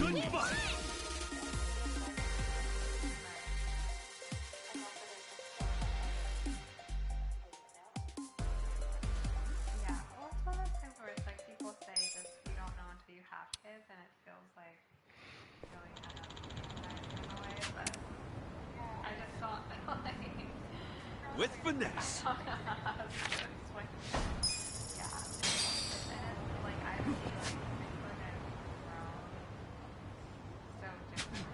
Good fight! Yeah, well, it's one of those things where it's like people say just you don't know until you have kids, and it feels like really kind of nice in a way, but I just don't like. With finesse. I don't know how to explain. Yeah, and like I see like Bigfoot and grown so different.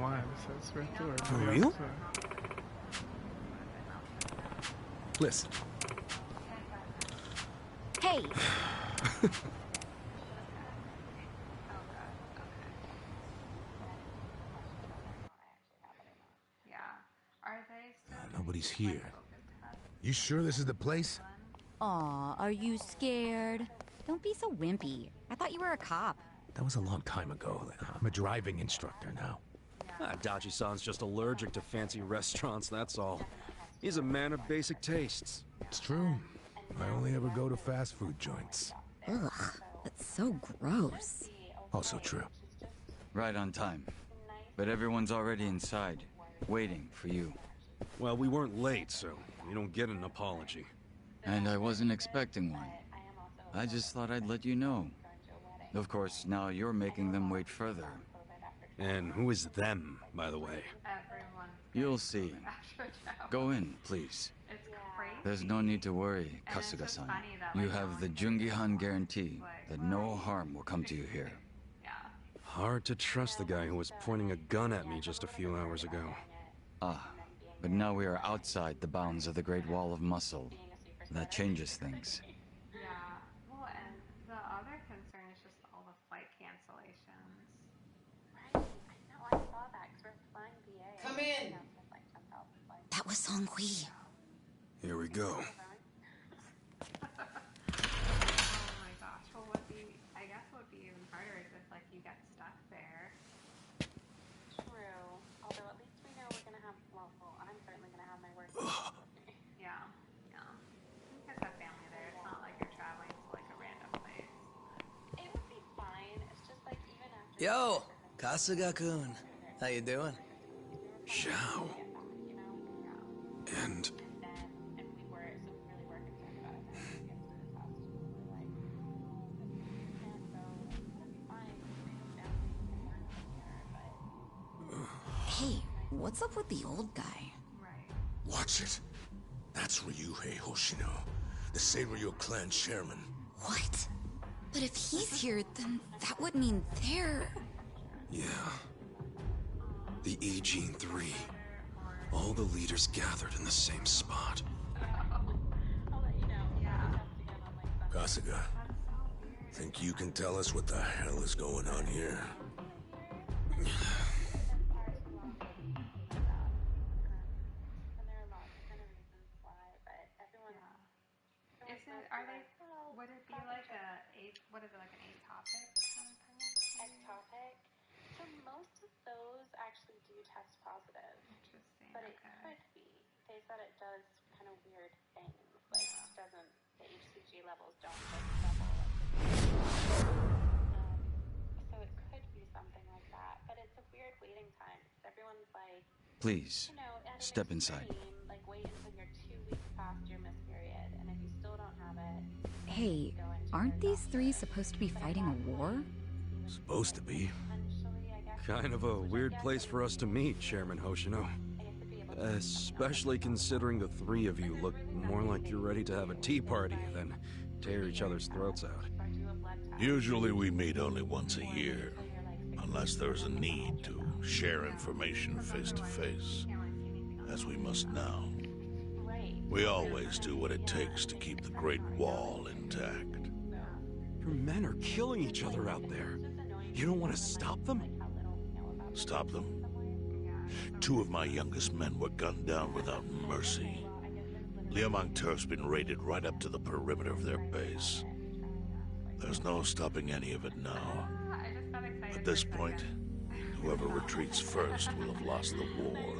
Why? It says right there. For real? Listen. Hey! Yeah. Are they still Nobody's here. You sure this is the place? Aw, are you scared? Don't be so wimpy. I thought you were a cop. That was a long time ago. I'm a driving instructor now. Dachi-san's just allergic to fancy restaurants, that's all. He's a man of basic tastes. It's true. I only ever go to fast food joints. Ugh, that's so gross. Also true. Right on time. But everyone's already inside, waiting for you. Well, we weren't late, so you don't get an apology. And I wasn't expecting one. I just thought I'd let you know. Of course, now you're making them wait further. And who is them, by the way? everyone You'll see. after Joe? Go in, please. It's crazy. There's no need to worry, And it's just Kasuga-san. funny that, You like, have no the one Jungihan guarantee that no harm will come to you here. Yeah. Hard to trust the guy who was pointing a gun at me just a few hours ago. Ah, but now we are outside the bounds of the Great Wall of Muscle. That changes things. Yeah. Well, and the other concern is just all the flight cancellations. Right. I know. I saw that because we're flying VA. Come in. That was Song-Hui. Here we go. Oh my gosh. Well, I guess what would be even harder is if, like, you get stuck there. True. Although at least we know we're gonna have. Well, I'm certainly gonna have my work. Yeah. Yeah. You guys have family there. It's not like you're traveling to, like, a random place. It would be fine. It's just like even after. Yo, Kasuga-kun. How you doing? Zhao. And And we were really concerned about it. And we get to his house. We're like, yeah, so it'll be fine. Hey, what's up with the old guy? Watch it. That's Ryuhei Hoshino, the Seiryu clan chairman. What? But if he's here, then that would mean they're... yeah. The E-Gene 3. All the leaders gathered in the same spot. Kasuga, think you can tell us what the hell is going on here? Would it be like what is it, like an atopic kind of thing? Ectopic? So most of those actually do test positive. Interesting. But it could be. They said it does kind of weird things. Like, the HCG levels don't just double. So it could be something like that. But it's a weird waiting time. Because everyone's like, Please, you know, at an step inside. extreme, like, wait until you're 2 weeks past your miss period. And if you still don't have it, Hey, aren't these three supposed to be fighting a war? Supposed to be. Kind of a weird place for us to meet, Chairman Hoshino. Especially considering the three of you look more like you're ready to have a tea party than tear each other's throats out. Usually we meet only once a year, unless there's a need to share information face to face, as we must now. We always do what it takes to keep the Great Wall intact. Your men are killing each other out there. You don't want to stop them? Stop them? 2 of my youngest men were gunned down without mercy. Liamang Turf's been raided right up to the perimeter of their base. There's no stopping any of it now. At this point, whoever retreats first will have lost the war.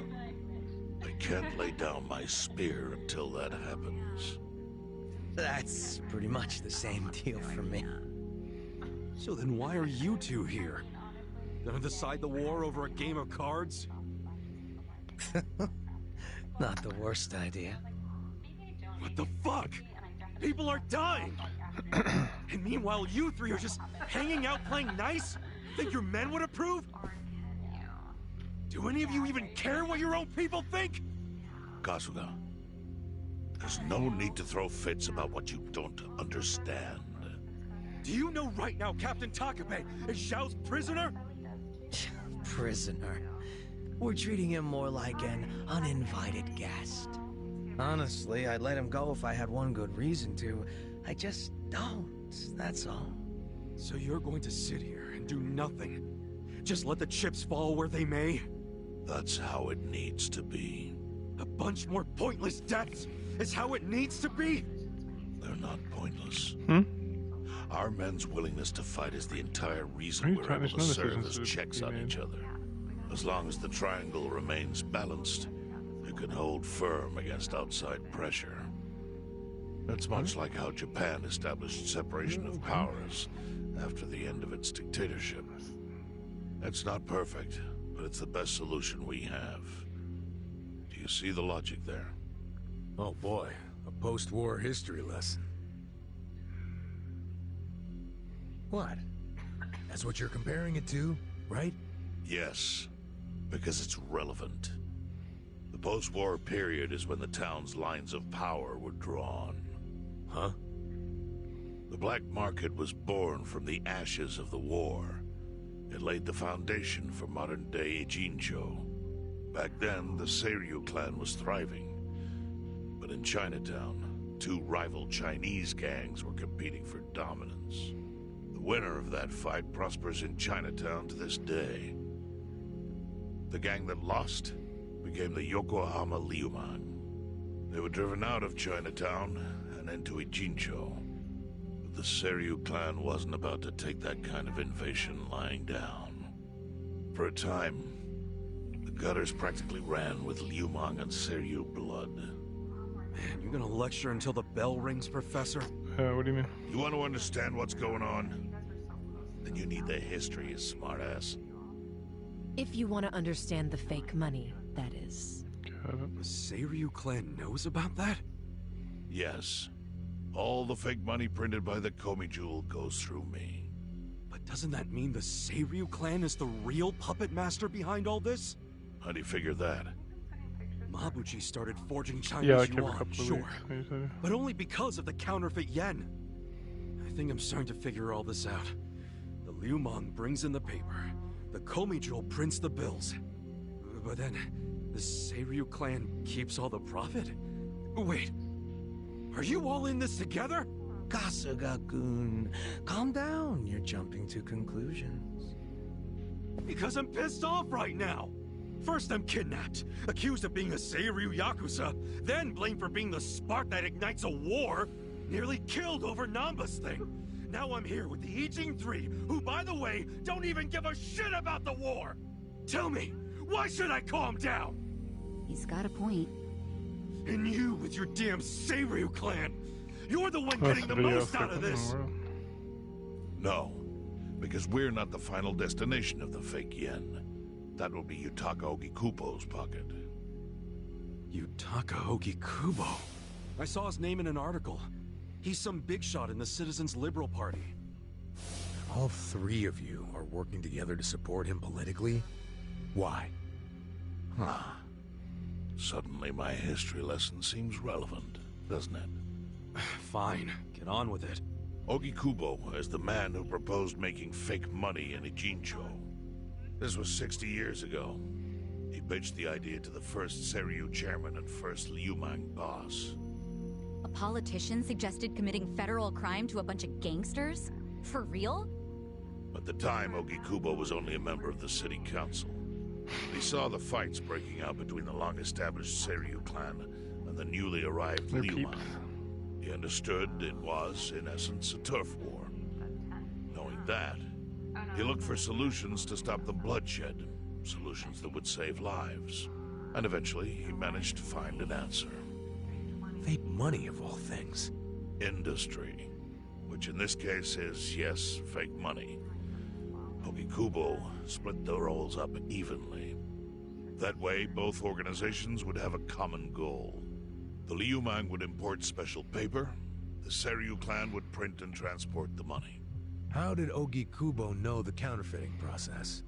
I can't lay down my spear until that happens. That's pretty much the same deal for me. So then why are you two here? Gonna decide the war over a game of cards? Not the worst idea. What the fuck? People are dying! And meanwhile, you three are just hanging out playing nice? Think your men would approve? Do any of you even care what your own people think? Kasuga, there's no need to throw fits about what you don't understand. Do you know right now Captain Takabe is Zhao's prisoner? Prisoner. We're treating him more like an uninvited guest. Honestly, I'd let him go if I had one good reason to. I just don't, that's all. So you're going to sit here and do nothing? Just let the chips fall where they may? That's how it needs to be. A bunch more pointless deaths is how it needs to be? They're not pointless. Our men's willingness to fight is the entire reason we're able to serve as checks on each other. As long as the triangle remains balanced, it can hold firm against outside pressure. It's much like how Japan established separation of powers after the end of its dictatorship. It's not perfect, but it's the best solution we have. Do you see the logic there? Oh boy, a post-war history lesson. What? That's what you're comparing it to, right? Yes, because it's relevant. The post-war period is when the town's lines of power were drawn. Huh? The black market was born from the ashes of the war. It laid the foundation for modern-day Ijincho. Back then, the Seiryu clan was thriving. But in Chinatown, two rival Chinese gangs were competing for dominance. The winner of that fight prospers in Chinatown to this day. The gang that lost became the Yokohama Liumang. They were driven out of Chinatown and into Ijincho. But the Seiryu clan wasn't about to take that kind of invasion lying down. For a time, the gutters practically ran with Liumang and Seiryu blood. Man, you gonna lecture until the bell rings, Professor? What do you mean? You want to understand what's going on? Then you need the history, you smartass. If you want to understand the fake money, that is. The Seiryu clan knows about that? Yes. All the fake money printed by the Komi Jewel goes through me. But doesn't that mean the Seiryu clan is the real puppet master behind all this? How do you figure that? Mabuchi started forging Chinese like every yuan, couple of sure. weeks. But only because of the counterfeit yen. I think I'm starting to figure all this out. The Liumang brings in the paper. The Komi Jewel prints the bills. But then, the Seiryu clan keeps all the profit? Wait, are you all in this together? Kasuga-kun, calm down. You're jumping to conclusions. Because I'm pissed off right now. First I'm kidnapped, accused of being a Seiryu Yakuza, then blamed for being the spark that ignites a war, nearly killed over Namba's thing. Now I'm here with the Ijing Three, who, by the way, don't even give a shit about the war! Tell me, why should I calm down? He's got a point. And you with your damn Seiryu clan! You're the one getting the most out of this! No, because we're not the final destination of the fake yen. That will be Yutaka Ogikubo's pocket. Yutaka Ogikubo? I saw his name in an article. He's some big shot in the Citizens Liberal Party. All three of you are working together to support him politically? Why? Huh. Suddenly my history lesson seems relevant, doesn't it? Fine, get on with it. Ogikubo is the man who proposed making fake money in Ijincho. This was 60 years ago. He pitched the idea to the first Seiryu chairman and first Liumang boss. A politician suggested committing federal crime to a bunch of gangsters? For real? At the time, Ogikubo was only a member of the city council. He saw the fights breaking out between the long-established Seiryu clan and the newly arrived Liumang. He understood it was, in essence, a turf war. Knowing that, he looked for solutions to stop the bloodshed, solutions that would save lives. And eventually, he managed to find an answer. Fake money, of all things. Industry. Which in this case is, yes, fake money. Ogikubo split the roles up evenly. That way, both organizations would have a common goal. The Liumang would import special paper, the Seiryu clan would print and transport the money. How did Ogikubo know the counterfeiting process?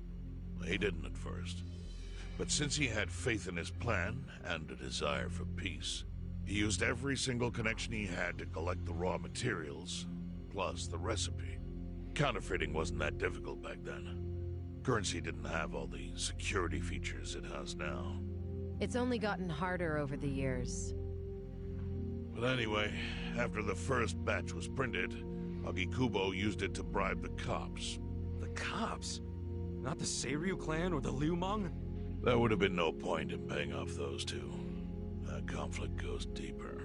He didn't at first. But since he had faith in his plan and a desire for peace, he used every single connection he had to collect the raw materials, plus the recipe. Counterfeiting wasn't that difficult back then. Currency didn't have all the security features it has now. It's only gotten harder over the years. But anyway, after the first batch was printed, Ogikubo used it to bribe the cops. The cops? Not the Seiryu clan or the Liumang? There would have been no point in paying off those two. That conflict goes deeper.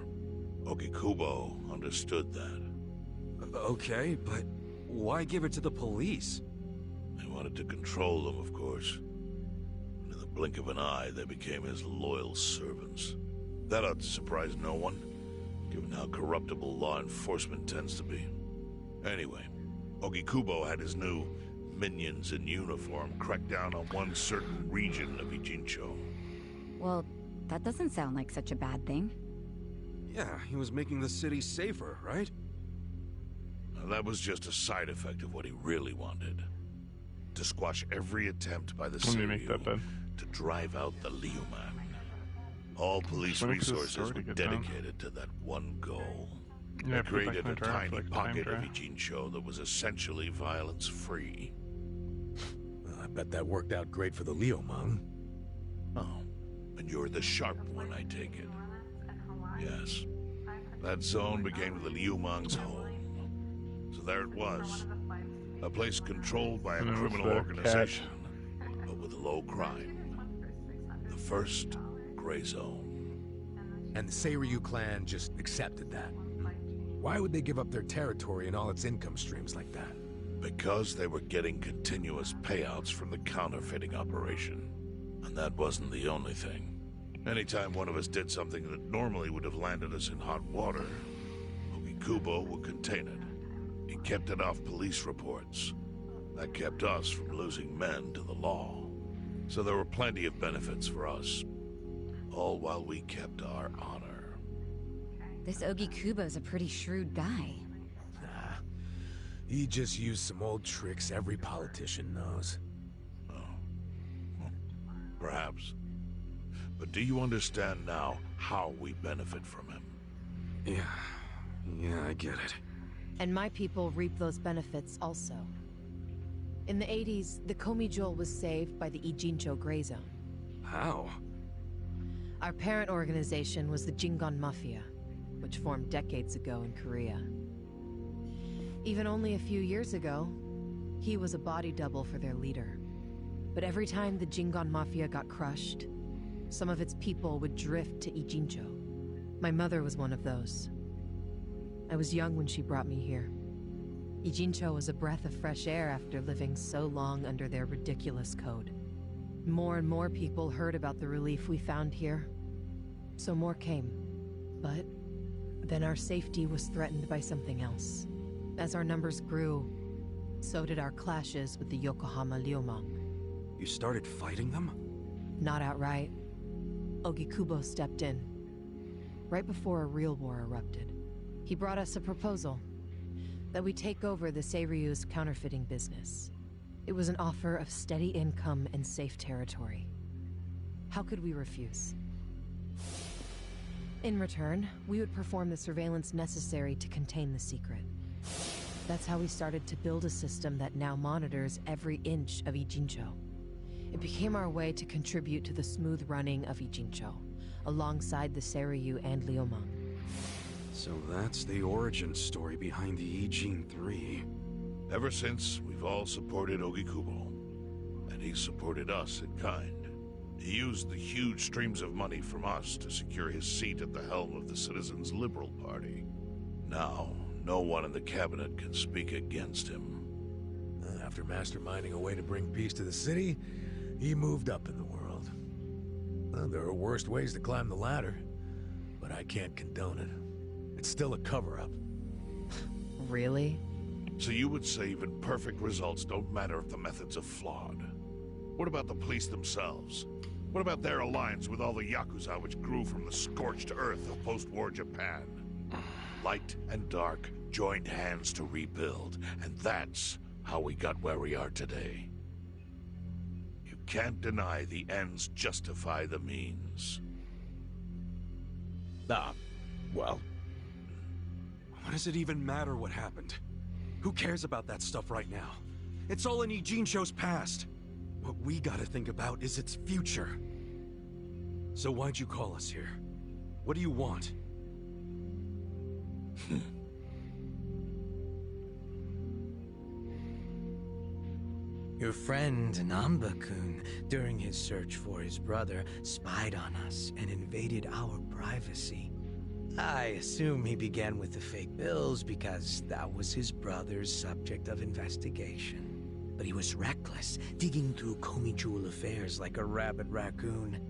Ogikubo understood that. Okay, but why give it to the police? He wanted to control them, of course. In the blink of an eye, they became his loyal servants. That ought to surprise no one, given how corruptible law enforcement tends to be. Anyway, Ogikubo had his new minions in uniform crack down on one certain region of Ijincho. Well, that doesn't sound like such a bad thing. Yeah, he was making the city safer, right? Now, that was just a side effect of what he really wanted. To squash every attempt by the Seiryu to drive out the Liumang. All police resources were dedicated to that one goal. They created a tiny pocket of Ijincho that was essentially violence-free. Well, I bet that worked out great for the Liumang. Oh, and you're the sharp one, I take it. Yes. That zone became the Liumang's home. So there it was. A place controlled by a criminal organization, but with low crime. The first gray zone. And the Seiryu clan just accepted that. Why would they give up their territory and all its income streams like that? Because they were getting continuous payouts from the counterfeiting operation. And that wasn't the only thing. Anytime one of us did something that normally would have landed us in hot water, Ogikubo would contain it. He kept it off police reports. That kept us from losing men to the law. So there were plenty of benefits for us. All while we kept our honor. This Ogikubo's a pretty shrewd guy. Nah. He just used some old tricks every politician knows. Oh. Well, perhaps. But do you understand now how we benefit from him? Yeah, I get it. And my people reap those benefits also. In the 80s, the Komijol was saved by the Ijincho Gray Zone. How? Our parent organization was the Jingon Mafia, which formed decades ago in Korea. Even only a few years ago, he was a body double for their leader. But every time the Jingon Mafia got crushed, some of its people would drift to Ijincho. My mother was one of those. I was young when she brought me here. Ijincho was a breath of fresh air after living so long under their ridiculous code. More and more people heard about the relief we found here, so more came. But then our safety was threatened by something else. As our numbers grew, so did our clashes with the Yokohama Liumang. You started fighting them? Not outright. Ogikubo stepped in, right before a real war erupted. He brought us a proposal, that we take over the Seiryu's counterfeiting business. It was an offer of steady income and safe territory. How could we refuse? In return, we would perform the surveillance necessary to contain the secret. That's how we started to build a system that now monitors every inch of Ijincho. It became our way to contribute to the smooth running of Ijincho, alongside the Seiryu and Liumang. So that's the origin story behind the Ijin 3. Ever since, we've all supported Ogikubo. And he supported us in kind. He used the huge streams of money from us to secure his seat at the helm of the Citizens' Liberal Party. Now, no one in the cabinet can speak against him. After masterminding a way to bring peace to the city, he moved up in the world. Well, there are worse ways to climb the ladder, but I can't condone it. It's still a cover-up. Really? So you would say even perfect results don't matter if the methods are flawed? What about the police themselves? What about their alliance with all the Yakuza which grew from the scorched earth of post-war Japan? Light and dark joined hands to rebuild, and that's how we got where we are today. You can't deny the ends justify the means. Well... What does it even matter what happened? Who cares about that stuff right now? It's all in Ijincho's past. What we gotta think about is its future. So why'd you call us here? What do you want? Your friend Namba-kun, during his search for his brother, spied on us and invaded our privacy. I assume he began with the fake bills because that was his brother's subject of investigation. But he was reckless, digging through Komi affairs like a rabid raccoon.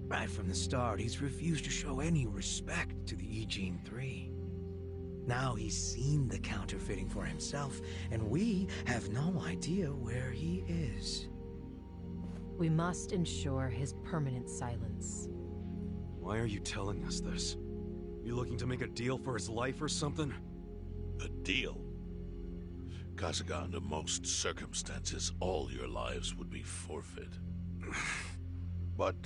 Right from the start, he's refused to show any respect to the Eugene 3. Now he's seen the counterfeiting for himself, and we have no idea where he is. We must ensure his permanent silence. Why are you telling us this? You looking to make a deal for his life or something? A deal? Kasuga, under most circumstances, all your lives would be forfeit. But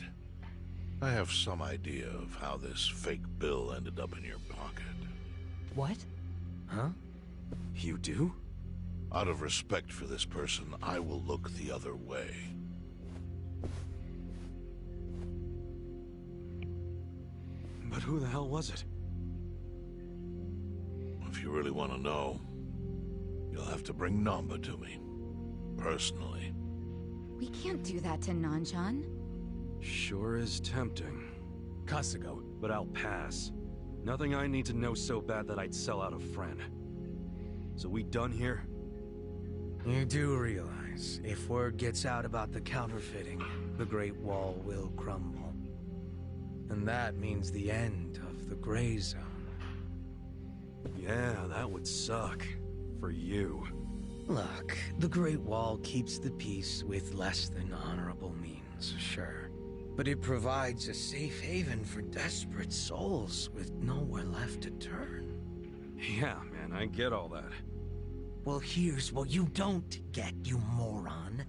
I have some idea of how this fake bill ended up in your pocket. What? Huh? You do? Out of respect for this person, I will look the other way. But who the hell was it? If you really want to know, you'll have to bring Namba to me. Personally. We can't do that to Nanchan. Sure is tempting. Kasuga. But I'll pass. Nothing I need to know so bad that I'd sell out a friend. So we done here? You do realize, if word gets out about the counterfeiting, the Great Wall will crumble. And that means the end of the Gray Zone. Yeah, that would suck. For you. Look, the Great Wall keeps the peace with less than honorable means, sure. But it provides a safe haven for desperate souls with nowhere left to turn. Yeah, man, I get all that. Well, here's what you don't get, you moron.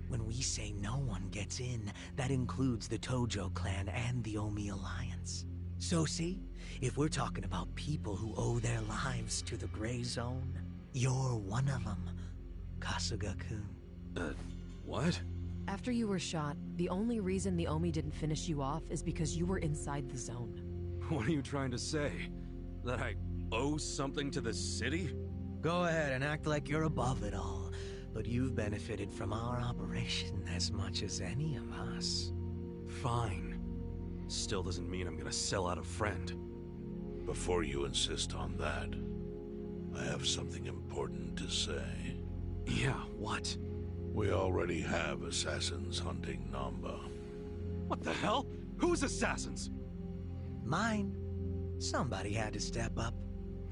When we say no one gets in, that includes the Tojo clan and the Omi Alliance. So see, if we're talking about people who owe their lives to the Gray Zone, you're one of them, Kasuga-kun. What? After you were shot, the only reason the Omi didn't finish you off is because you were inside the zone. What are you trying to say? That I owe something to the city? Go ahead and act like you're above it all, but you've benefited from our operation as much as any of us. Fine. Still doesn't mean I'm gonna sell out a friend. Before you insist on that, I have something important to say. Yeah, what? We already have assassins hunting Namba. What the hell? Whose assassins? Mine. Somebody had to step up.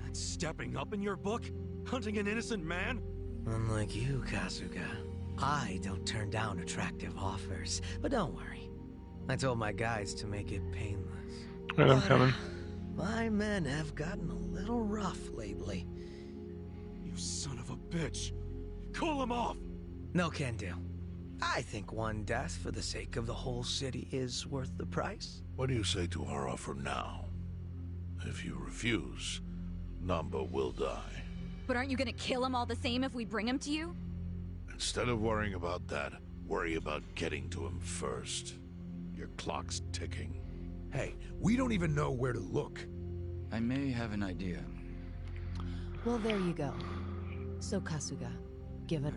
That's stepping up in your book? Hunting an innocent man? Unlike you, Kasuga, I don't turn down attractive offers. But don't worry. I told my guys to make it painless. Right, I'm coming. My men have gotten a little rough lately. You son of a bitch! Call him off! No can do. I think one death for the sake of the whole city is worth the price. What do you say to our offer now? If you refuse, Namba will die. But aren't you gonna kill him all the same if we bring him to you? Instead of worrying about that, worry about getting to him first. Your clock's ticking. Hey, we don't even know where to look. I may have an idea. Well, there you go. So, Kasuga, give it...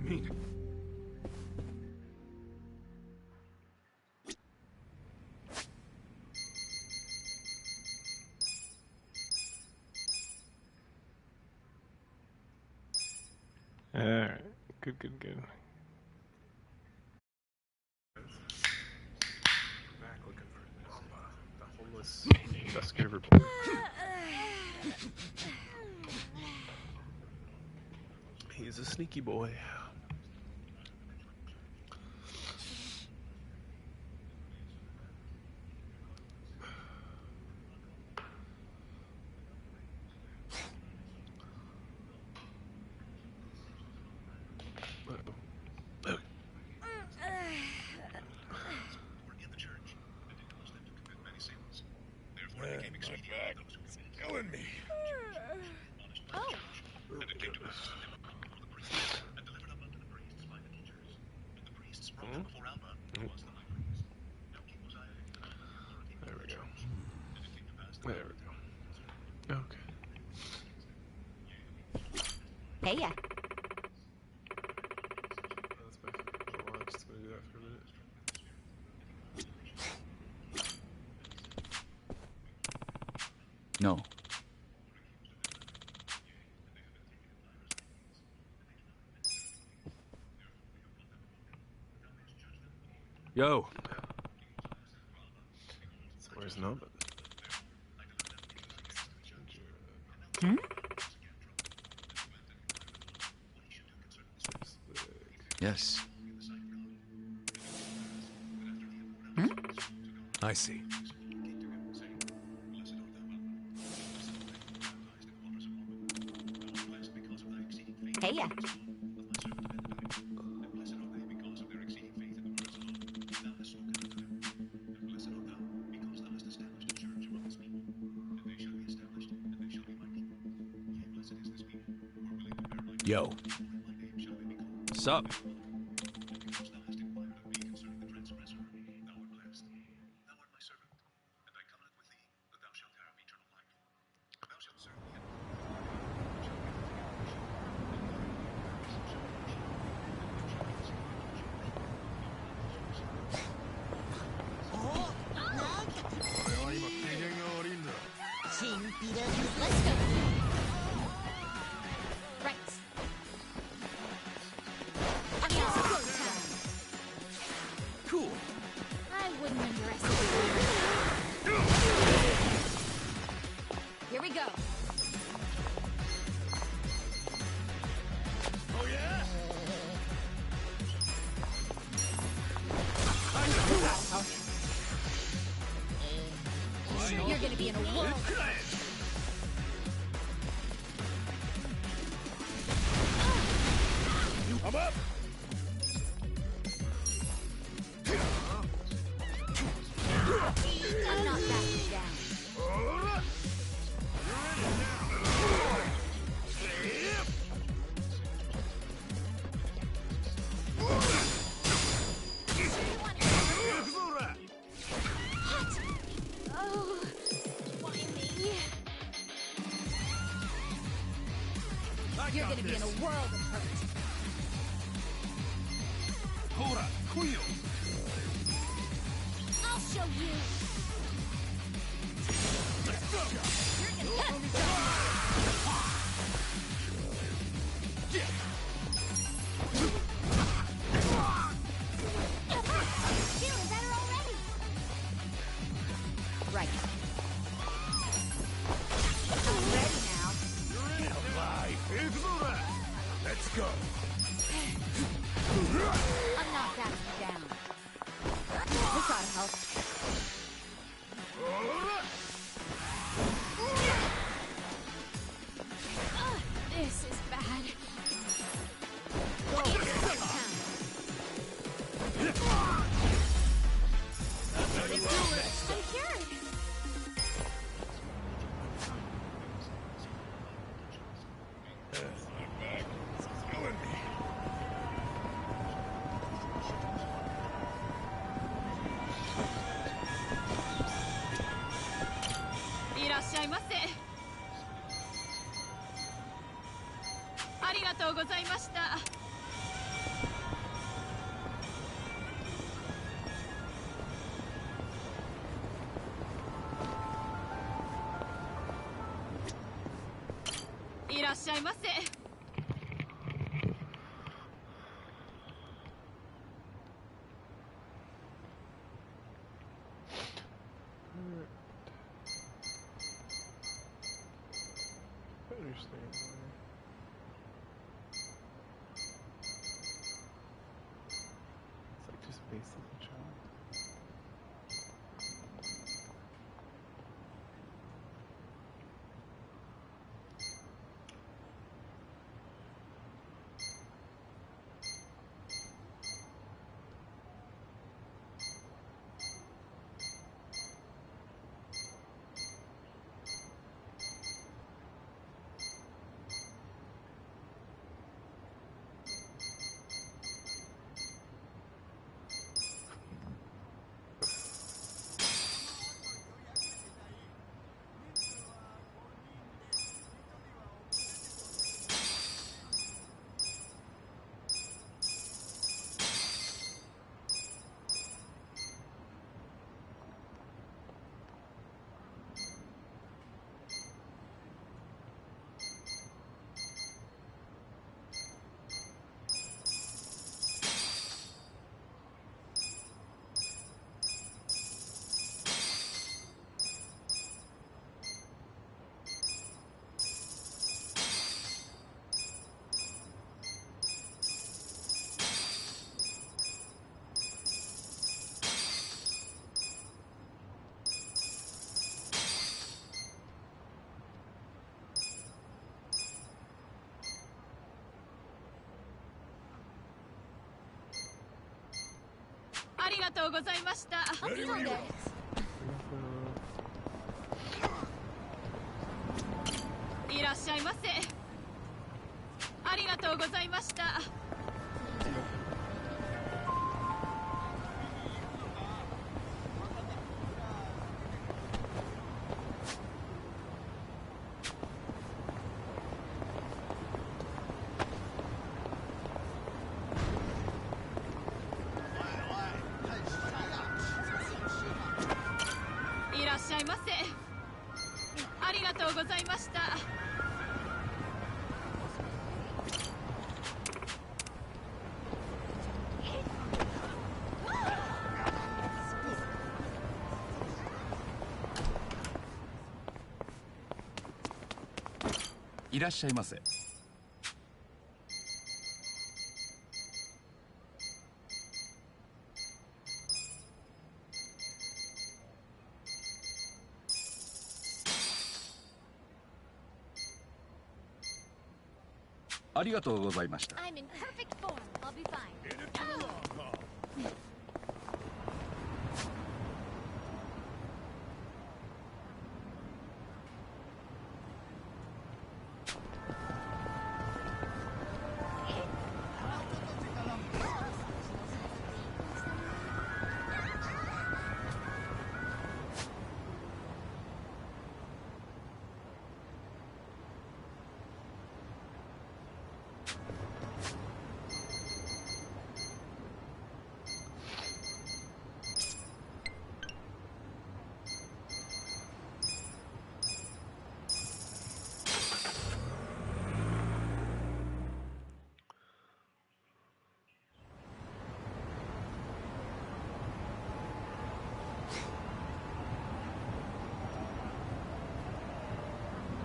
Alright. Good, good, good. Back looking for the homeless investigator report. He's a sneaky boy. Killing me. Oh. Hmm? Nope. There we go. There we go. Okay. Hey ya. That's my favorite watch. It's gonna do that for a minute. No. Yo. So where's Namba? Hmm? Yes. Hmm? I see. Hey ya. Yo. Sup? Let's go. Right. I'm not supposed to. Cool. I wouldn't underestimate you. Here we go. Oh yeah? You're gonna be in a world. I'm up. I'm not backing down. Oh, why me? You're gonna be in a world of hurt. Hora, Kuyo. I'll show you. Feeling better already. Right. I'm ready now. Let's go. I'm not backing down. This ought to help. This is bad. I'm cured. I understand why. It's like just basic job. りがとうございました。Ready when you are. いらっしゃいませ。ありがとうございました。いらっしゃいませ。ありがとうございました。いらっしゃいませ。ありがとうございました。I'm in perfect form. I'll be fine. Oh.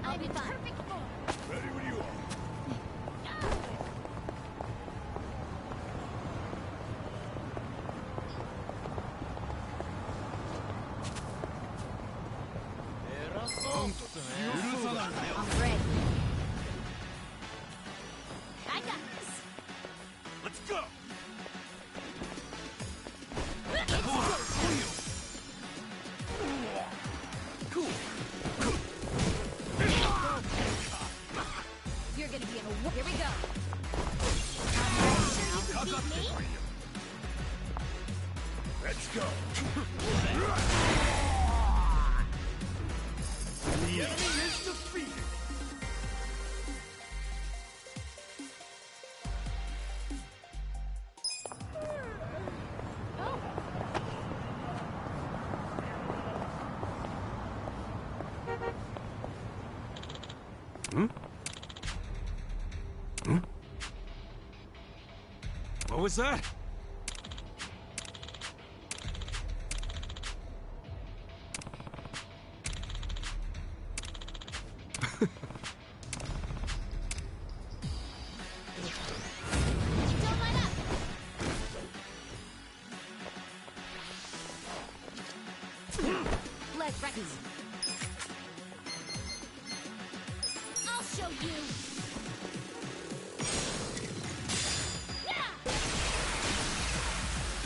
I'm in perfect form. Ready when you are. I'm ready. I got this. Let's go! Cool. You're gonna be in a war. Here we go. I'm ready now. Beat me? Let's go. The enemy is defeated. What was that? Don't let up. Leg ready. I'll show you.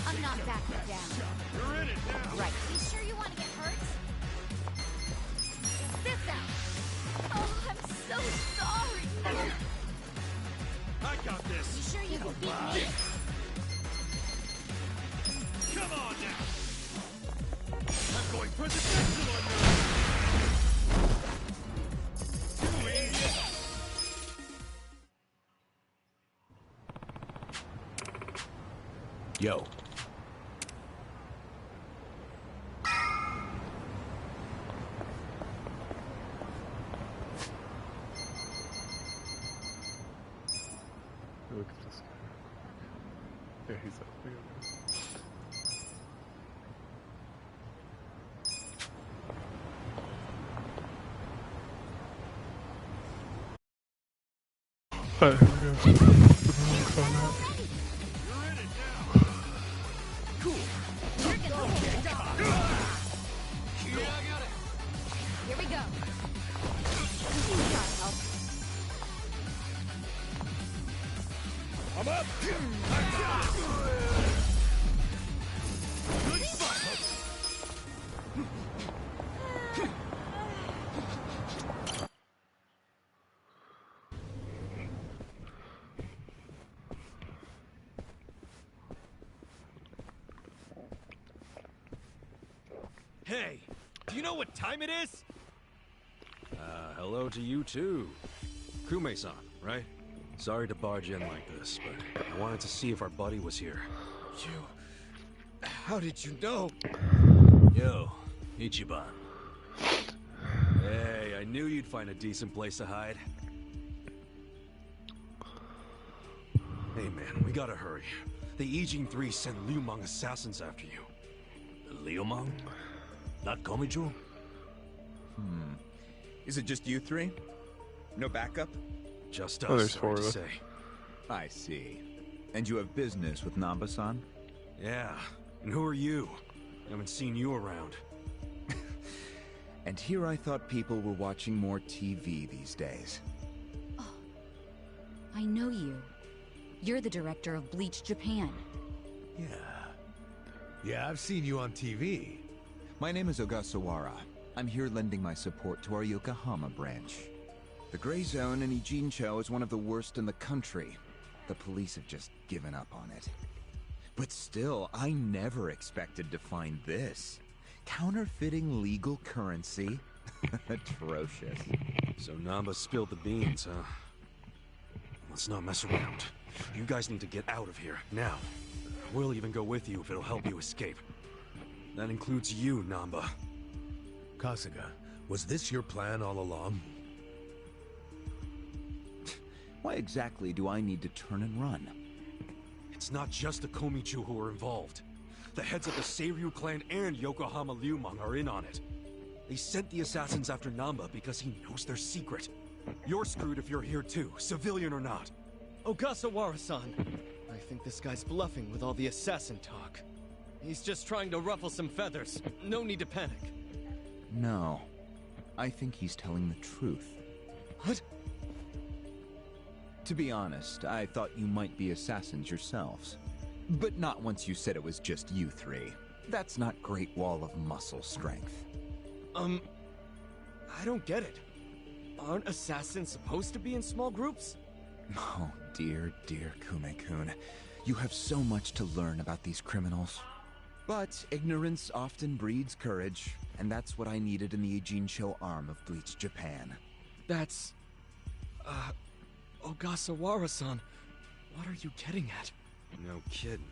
I'm not backing down. You're in it now. Right. You sure you want to get hurt? This out. Oh, I'm so sorry. I got this. You sure you can beat me? Come on now. I'm going presidential on you. Too easy. Yo. Look at this guy. Yeah, he's up. Look at him. Here we go. You're in it now. Cool. You're gonna hold on. Yeah, I got it. Here we go. Gotta help. I'm up. I got it. Hey, do you know what time it is? Hello to you too. Kume-san, right? Sorry to barge in like this, but I wanted to see if our buddy was here. You... How did you know? Yo, Ichiban. Hey, I knew you'd find a decent place to hide. Hey man, we gotta hurry. The Ijin 3 sent Liu Mang assassins after you. Liu Mang? Not Komichu? Is it just you three? No backup? Just Oh, us, there's four sorry of to us. say. I see. And you have business with Namba-san? Yeah, and who are you? Haven't seen you around. And here I thought people were watching more TV these days. I know you. You're the director of Bleach Japan. Yeah, I've seen you on TV. My name is Ogasawara. I'm here lending my support to our Yokohama branch. The Gray Zone in Ijincho is one of the worst in the country. The police have just given up on it. But still, I never expected to find this. Counterfeiting legal currency? Atrocious. So Namba spilled the beans, huh? Let's not mess around. You guys need to get out of here, now. We'll even go with you if it'll help you escape. That includes you, Namba. Kasuga, was this your plan all along? Why exactly do I need to turn and run? It's not just the Komichu who are involved. The heads of the Seiryu clan and Yokohama Liumang are in on it. They sent the assassins after Namba because he knows their secret. You're screwed if you're here too, civilian or not. Ogasawara-san, I think this guy's bluffing with all the assassin talk. He's just trying to ruffle some feathers. No need to panic. No. I think he's telling the truth. What? To be honest, I thought you might be assassins yourselves. But not once you said it was just you three. That's not Great Wall of muscle strength. I don't get it. Aren't assassins supposed to be in small groups? Oh, dear, dear Kume-kun. You have so much to learn about these criminals. But ignorance often breeds courage, and that's what I needed in the Ijincho arm of Bleach Japan. That's... Ogasawara-san, what are you getting at? No kidding.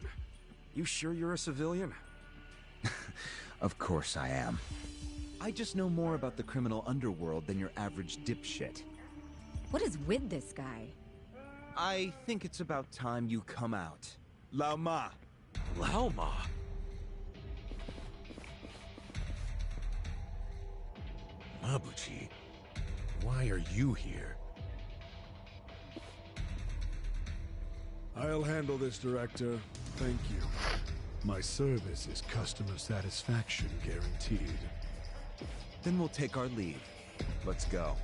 You sure you're a civilian? Of course I am. I just know more about the criminal underworld than your average dipshit. What is with this guy? I think it's about time you come out. Lao Ma. Lao Ma? Mabuchi, why are you here? I'll handle this, Director. Thank you. My service is customer satisfaction guaranteed. Then we'll take our leave. Let's go.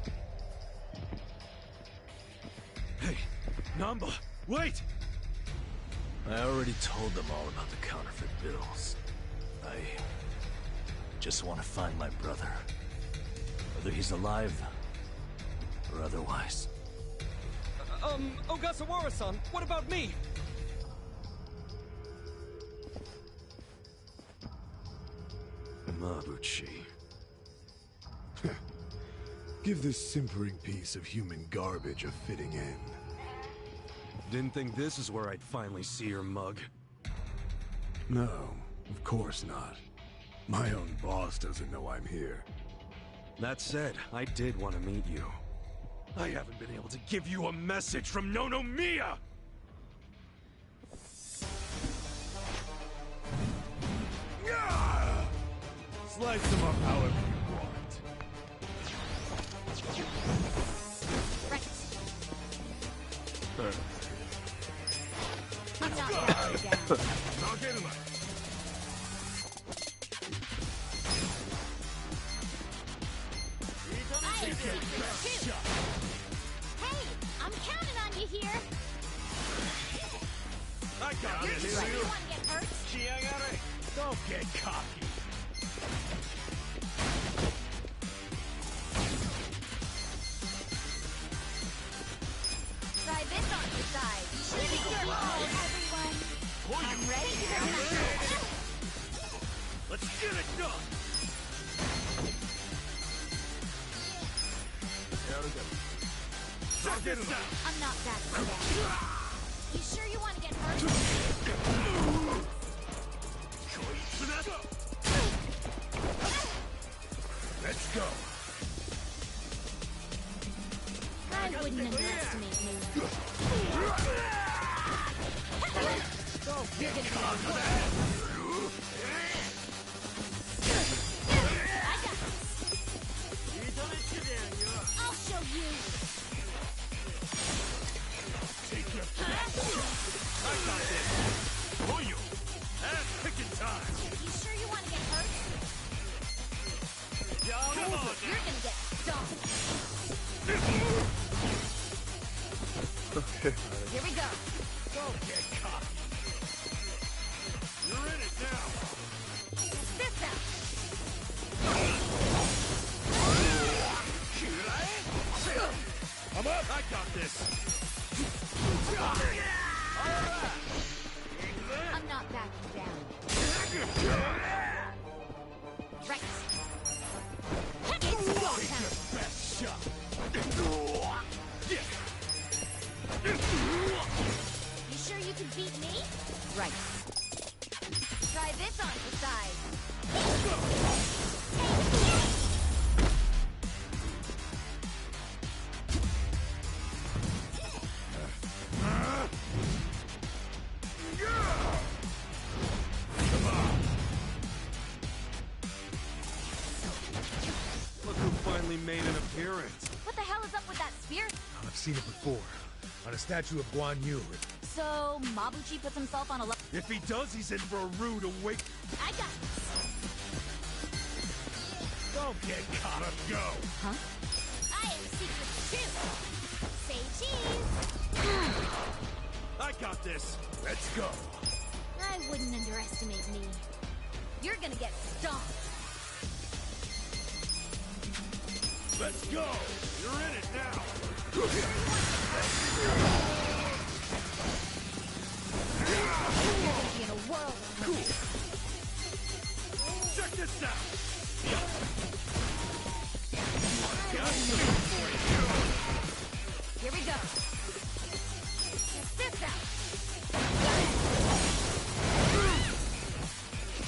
Hey, Namba, wait! I already told them all about the counterfeit bills. I just want to find my brother. Whether he's alive or otherwise. Ogasawara-san, what about me? Mabuchi. Give this simpering piece of human garbage a fitting end. Didn't think this is where I'd finally see your mug. No, of course not. My own boss doesn't know I'm here. That said, I did want to meet you. I haven't been able to give you a message from Nonomiya! Slice them up however you want. Hey, I'm counting on you here. I got this. You want to get hurt? Don't get cocky. Try this on your side. Pretty good ball, everyone. I'm ready. Let's get it done! I'm not that bad. You sure you want to get hurt? Let's go. I wouldn't underestimate you. You're gonna get I'll show you. Take your I got this. Oyo. Ass picking time. You sure you want to get hurt? Come on. You're gonna get stomped. Okay. Here we go. Don't get cocky. You're in it now. This out. I'm up. I got this. I'm not backing down. Right. It's go time. Best shot. You sure you can beat me? Right. Try this on the side. Look who finally made an appearance. What the hell is up with that spear? I've seen it before. On a statue of Guan Yu. So, Mabuchi puts himself on a If he does, he's in for a rude awakening. I got this. Don't get caught up, go. Huh? I am secret too. Say cheese. I got this. Let's go. I wouldn't underestimate me. You're gonna get stomped. Let's go. You're in it now. You're gonna be in a whirl. Cool. Check this out. Here we go. Check this out.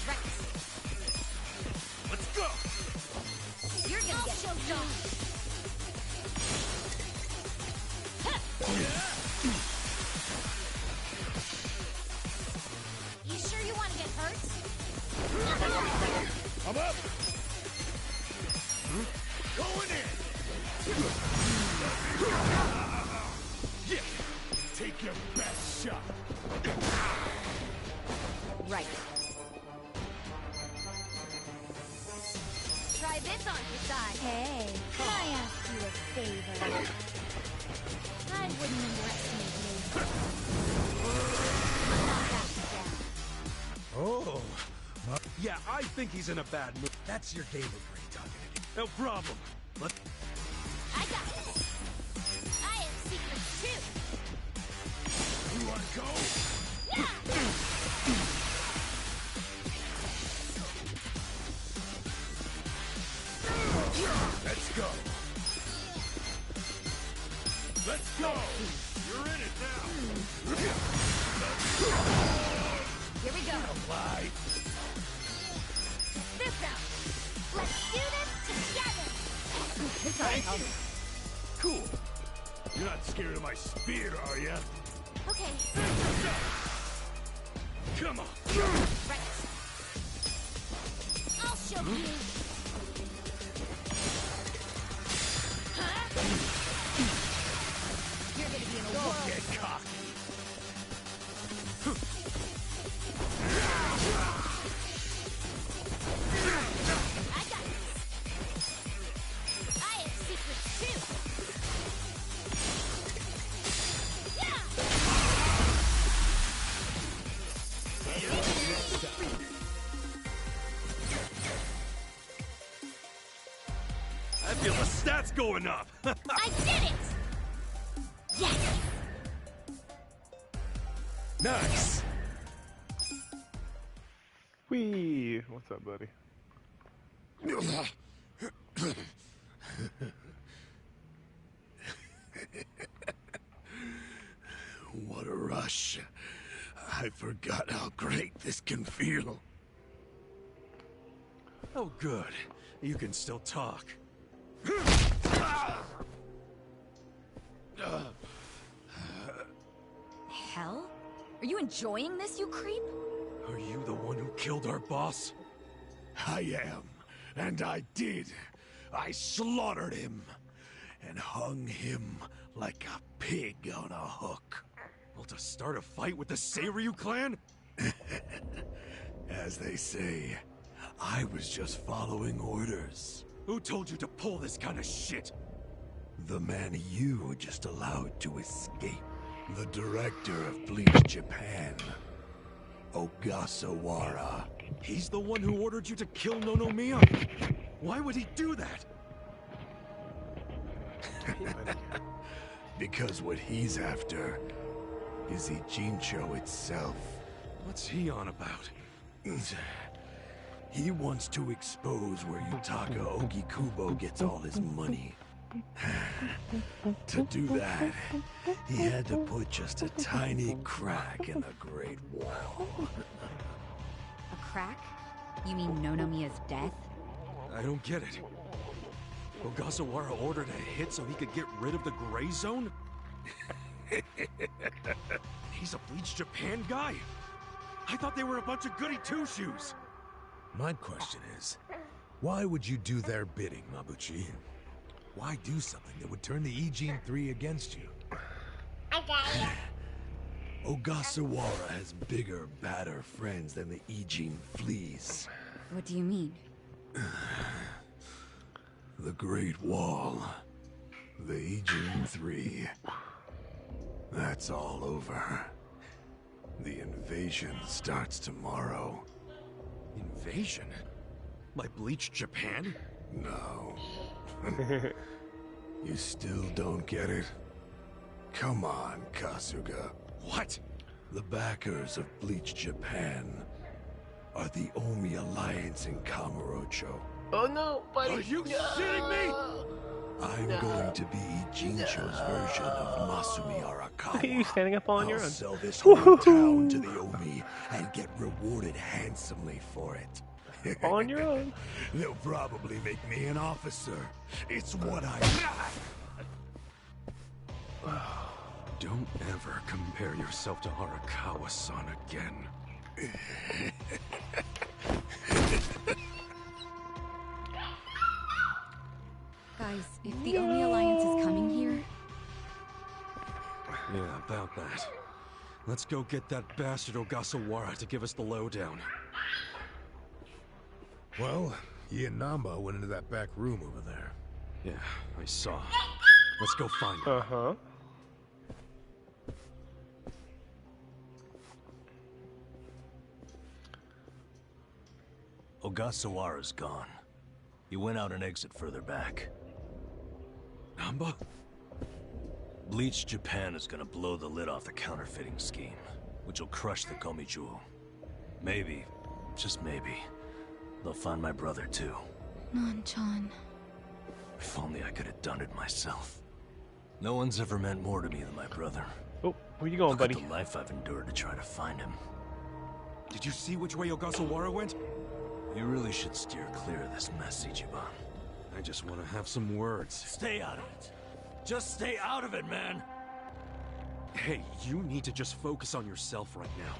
Right. Let's go. You're gonna get stomped. You sure you want to get hurt? I'm up. Going in. Yeah. Take your best shot. Right. Try this on your side. Hey, can I ask you a favor? I wouldn't underestimate me. I'm not backing down. Oh. Yeah, I think he's in a bad mood. That's your David Ray talking to you. No problem. Let's... I got this. I am secret too. You wanna go? Yeah. Let's go. Let's go. You're in it now. Here we go. Lie. This out. Let's do this together. Cool. You're not scared of my spear, are ya? Okay. Come on. Right. I'll show you. Huh? You're gonna be in a Don't whirl. get cocky. I got this. I am secret too. Yeah. I feel the stats going up. I did it. Yes. Nice. Whee! What's up, buddy? I forgot how great this can feel. Oh, good. You can still talk. Hell? Are you enjoying this, you creep? Are you the one who killed our boss? I am, and I did. I slaughtered him and hung him like a pig on a hook. Well, to start a fight with the Seiryu clan? As they say, I was just following orders. Who told you to pull this kind of shit? The man you just allowed to escape. The director of Bleach Japan, Ogasawara. He's the one who ordered you to kill Nonomiya? Why would he do that? Because what he's after is Ijincho itself. What's he on about? He wants to expose where Yutaka Ogikubo gets all his money. To do that, he had to put just a tiny crack in the Great Wall. A crack? You mean Nonomiya's death? I don't get it. Ogasawara ordered a hit so he could get rid of the Gray Zone? He's a Bleach Japan guy? I thought they were a bunch of goody two-shoes. My question is, why would you do their bidding, Mabuchi? Why do something that would turn the Ijin 3 against you? Ogasawara has bigger, badder friends than the Ijin fleas. What do you mean? The Great Wall. The Ijin 3. That's all over. The invasion starts tomorrow. Invasion? By Bleach Japan? No. You still don't get it? Come on, Kasuga. What? The backers of Bleach Japan are the Omi Alliance in Kamurocho. Oh no, buddy. Are you shitting me? I'm going to be Ijincho's version of Masumi Arakawa. Look at you standing up on your I'll own. sell this whole town to the Omi and get rewarded handsomely for it. On your own. They'll probably make me an officer. It's what I... Don't ever compare yourself to Arakawa-san again. Guys, if the Omi Alliance is coming here... Yeah, about that. Let's go get that bastard Ogasawara to give us the lowdown. Well, he and Namba went into that back room over there. Yeah, I saw. Let's go find him. Uh-huh. Ogasawara's gone. He went out an exit further back. Namba? Bleach Japan is gonna blow the lid off the counterfeiting scheme, which will crush the Gomijuo. Maybe, just maybe, they'll find my brother too. Non-chan. If only I could have done it myself. No one's ever meant more to me than my brother. Oh, where you going, Look buddy? at the life I've endured to try to find him. Did you see which way Ogasawara went? You really should steer clear of this mess, Ichiban. I just want to have some words. Stay out of it. Just stay out of it, man! Hey, you need to just focus on yourself right now.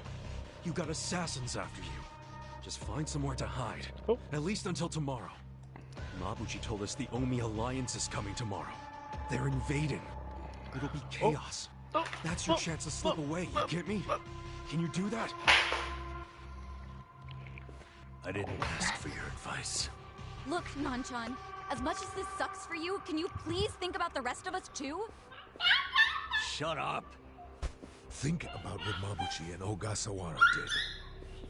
You got assassins after you. Just find somewhere to hide. Oh. At least until tomorrow. Mabuchi told us the Omi Alliance is coming tomorrow. They're invading. It'll be chaos. That's your chance to slip away, you get me? Can you do that? I didn't ask for your advice. Look, Non-chan, as much as this sucks for you, can you please think about the rest of us too? Shut up! Think about what Mabuchi and Ogasawara did.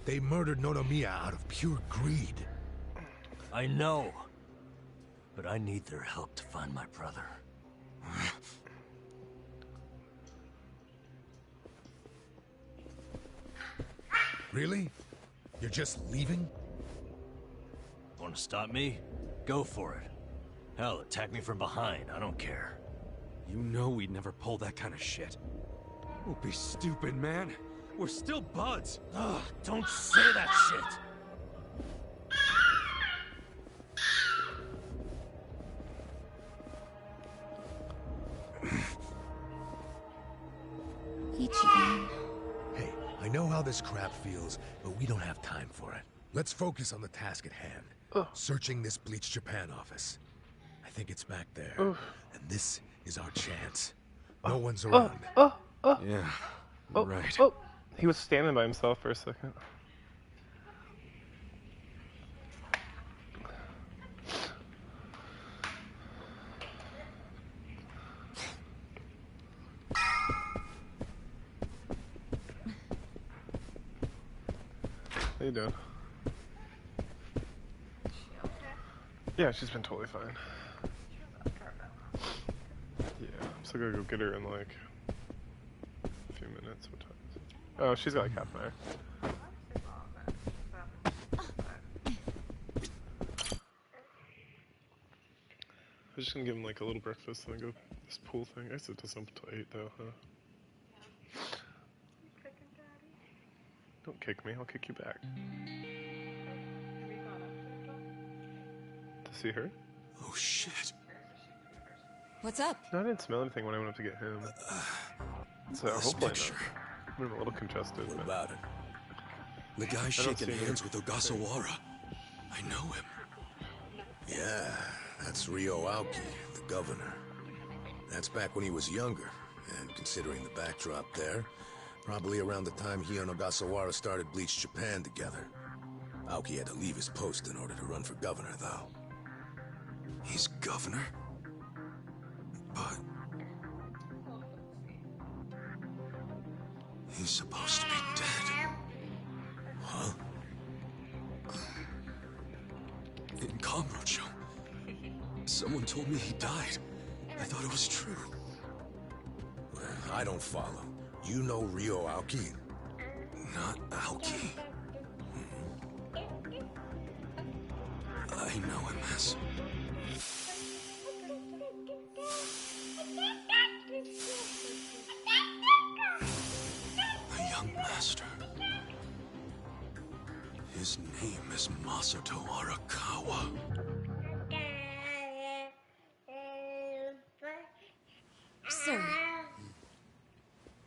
They murdered Nonomiya out of pure greed. I know. But I need their help to find my brother. Really? You're just leaving? Want to stop me? Go for it. Hell, attack me from behind. I don't care. You know we'd never pull that kind of shit. Don't be stupid, man. We're still buds. Ugh, don't say that shit. Ichiban. Hey, I know how this crap feels, but we don't have time for it. Let's focus on the task at hand. Searching this Bleach Japan office. I think it's back there. And this is our chance. No one's around. Yeah, right. He was standing by himself for a second. How you doing? Yeah, she's been totally fine. Yeah, I'm still gonna go get her in like a few minutes. What time is it? Oh, she's got like half an hour. I was just gonna give him like a little breakfast and then go this pool thing. I guess it doesn't open till 8 though, huh? Don't kick me, I'll kick you back. To see her? Oh shit. What's up? No, I didn't smell anything when I went up to get him. So hopefully not. I'm a little congested. What about it? The guy shaking hands with Ogasawara. I know him. Yeah, that's Ryo Aoki, the governor. That's back when he was younger, and considering the backdrop there, probably around the time he and Ogasawara started Bleach Japan together. Aoki had to leave his post in order to run for governor, though. He's governor? But... he's supposed to be dead. Huh? In Kamurocho, someone told me he died. I thought it was true. I don't follow. You know Ryo Aoki? Not Aoki. I know him as... a young master. His name is Masato Arakawa. Sir,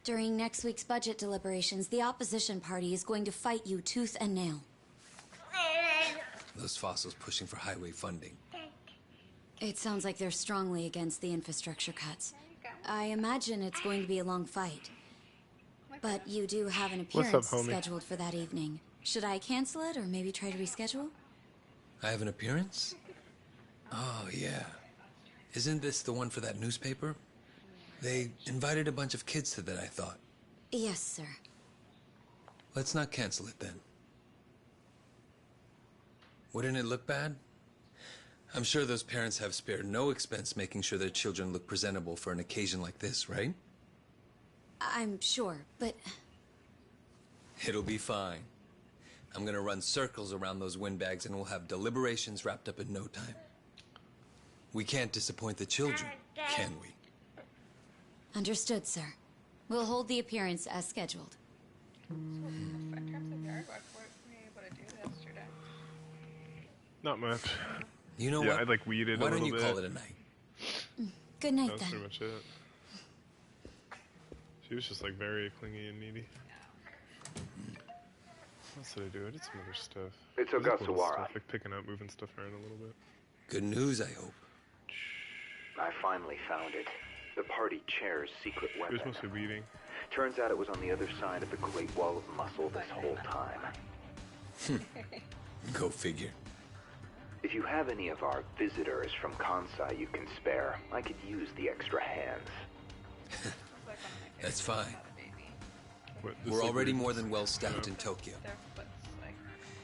during next week's budget deliberations, the opposition party is going to fight you tooth and nail. Those fossils pushing for highway funding. It sounds like they're strongly against the infrastructure cuts. I imagine it's going to be a long fight. But you do have an What's appearance up, homie? scheduled for that evening. Should I cancel it or maybe try to reschedule? I have an appearance? Oh, yeah. Isn't this the one for that newspaper? They invited a bunch of kids to that, I thought. Yes, sir. Let's not cancel it then. Wouldn't it look bad? I'm sure those parents have spared no expense making sure their children look presentable for an occasion like this, right? I'm sure, but... It'll be fine. I'm gonna run circles around those windbags and we'll have deliberations wrapped up in no time. We can't disappoint the children, can we? Understood, sir. We'll hold the appearance as scheduled. In terms of yard work, what were you able to do yesterday? Not much. You know yeah, what? I like weeded Why a little don't you bit. call it a night? Good night, That's then. pretty much it. She was just like very clingy and needy. What else did I do? I did some other stuff. It's Just little Ogasawara. stuff, like picking up, moving stuff around a little bit. Good news, I hope. I finally found it. The party chair's secret It weapon. was mostly weeding. Turns out it was on the other side of the Great Wall of Muscle this whole time. Go figure. If you have any of our visitors from Kansai you can spare, I could use the extra hands. That's fine. What, this We're like already weird- more than well staffed in Tokyo.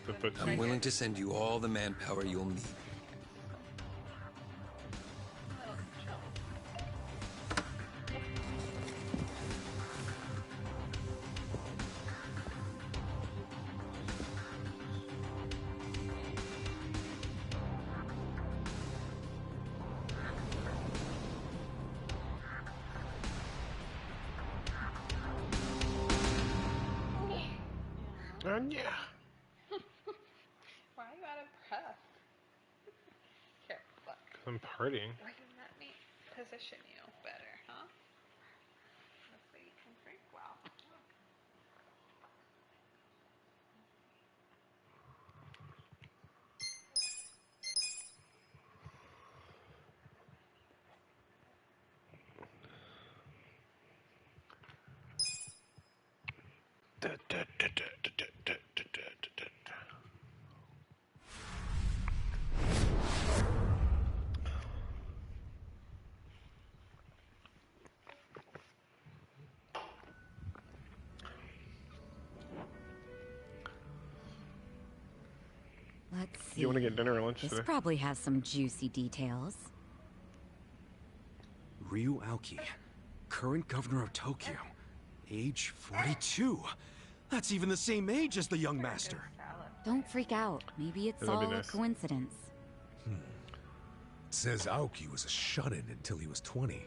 The foot I'm willing to send you all the manpower you'll need. Yeah. Why are you out of breath? Here, look. I'm partying. Why you let me position you better, huh? Let's see, you can drink well. Let's see. Do you want to get dinner or lunch This today? probably has some juicy details. Ryu Aoki, current governor of Tokyo, age 42. That's even the same age as the young master. Don't freak out. Maybe it's That'd be all nice. a coincidence. It says Aoki was a shut-in until he was 20.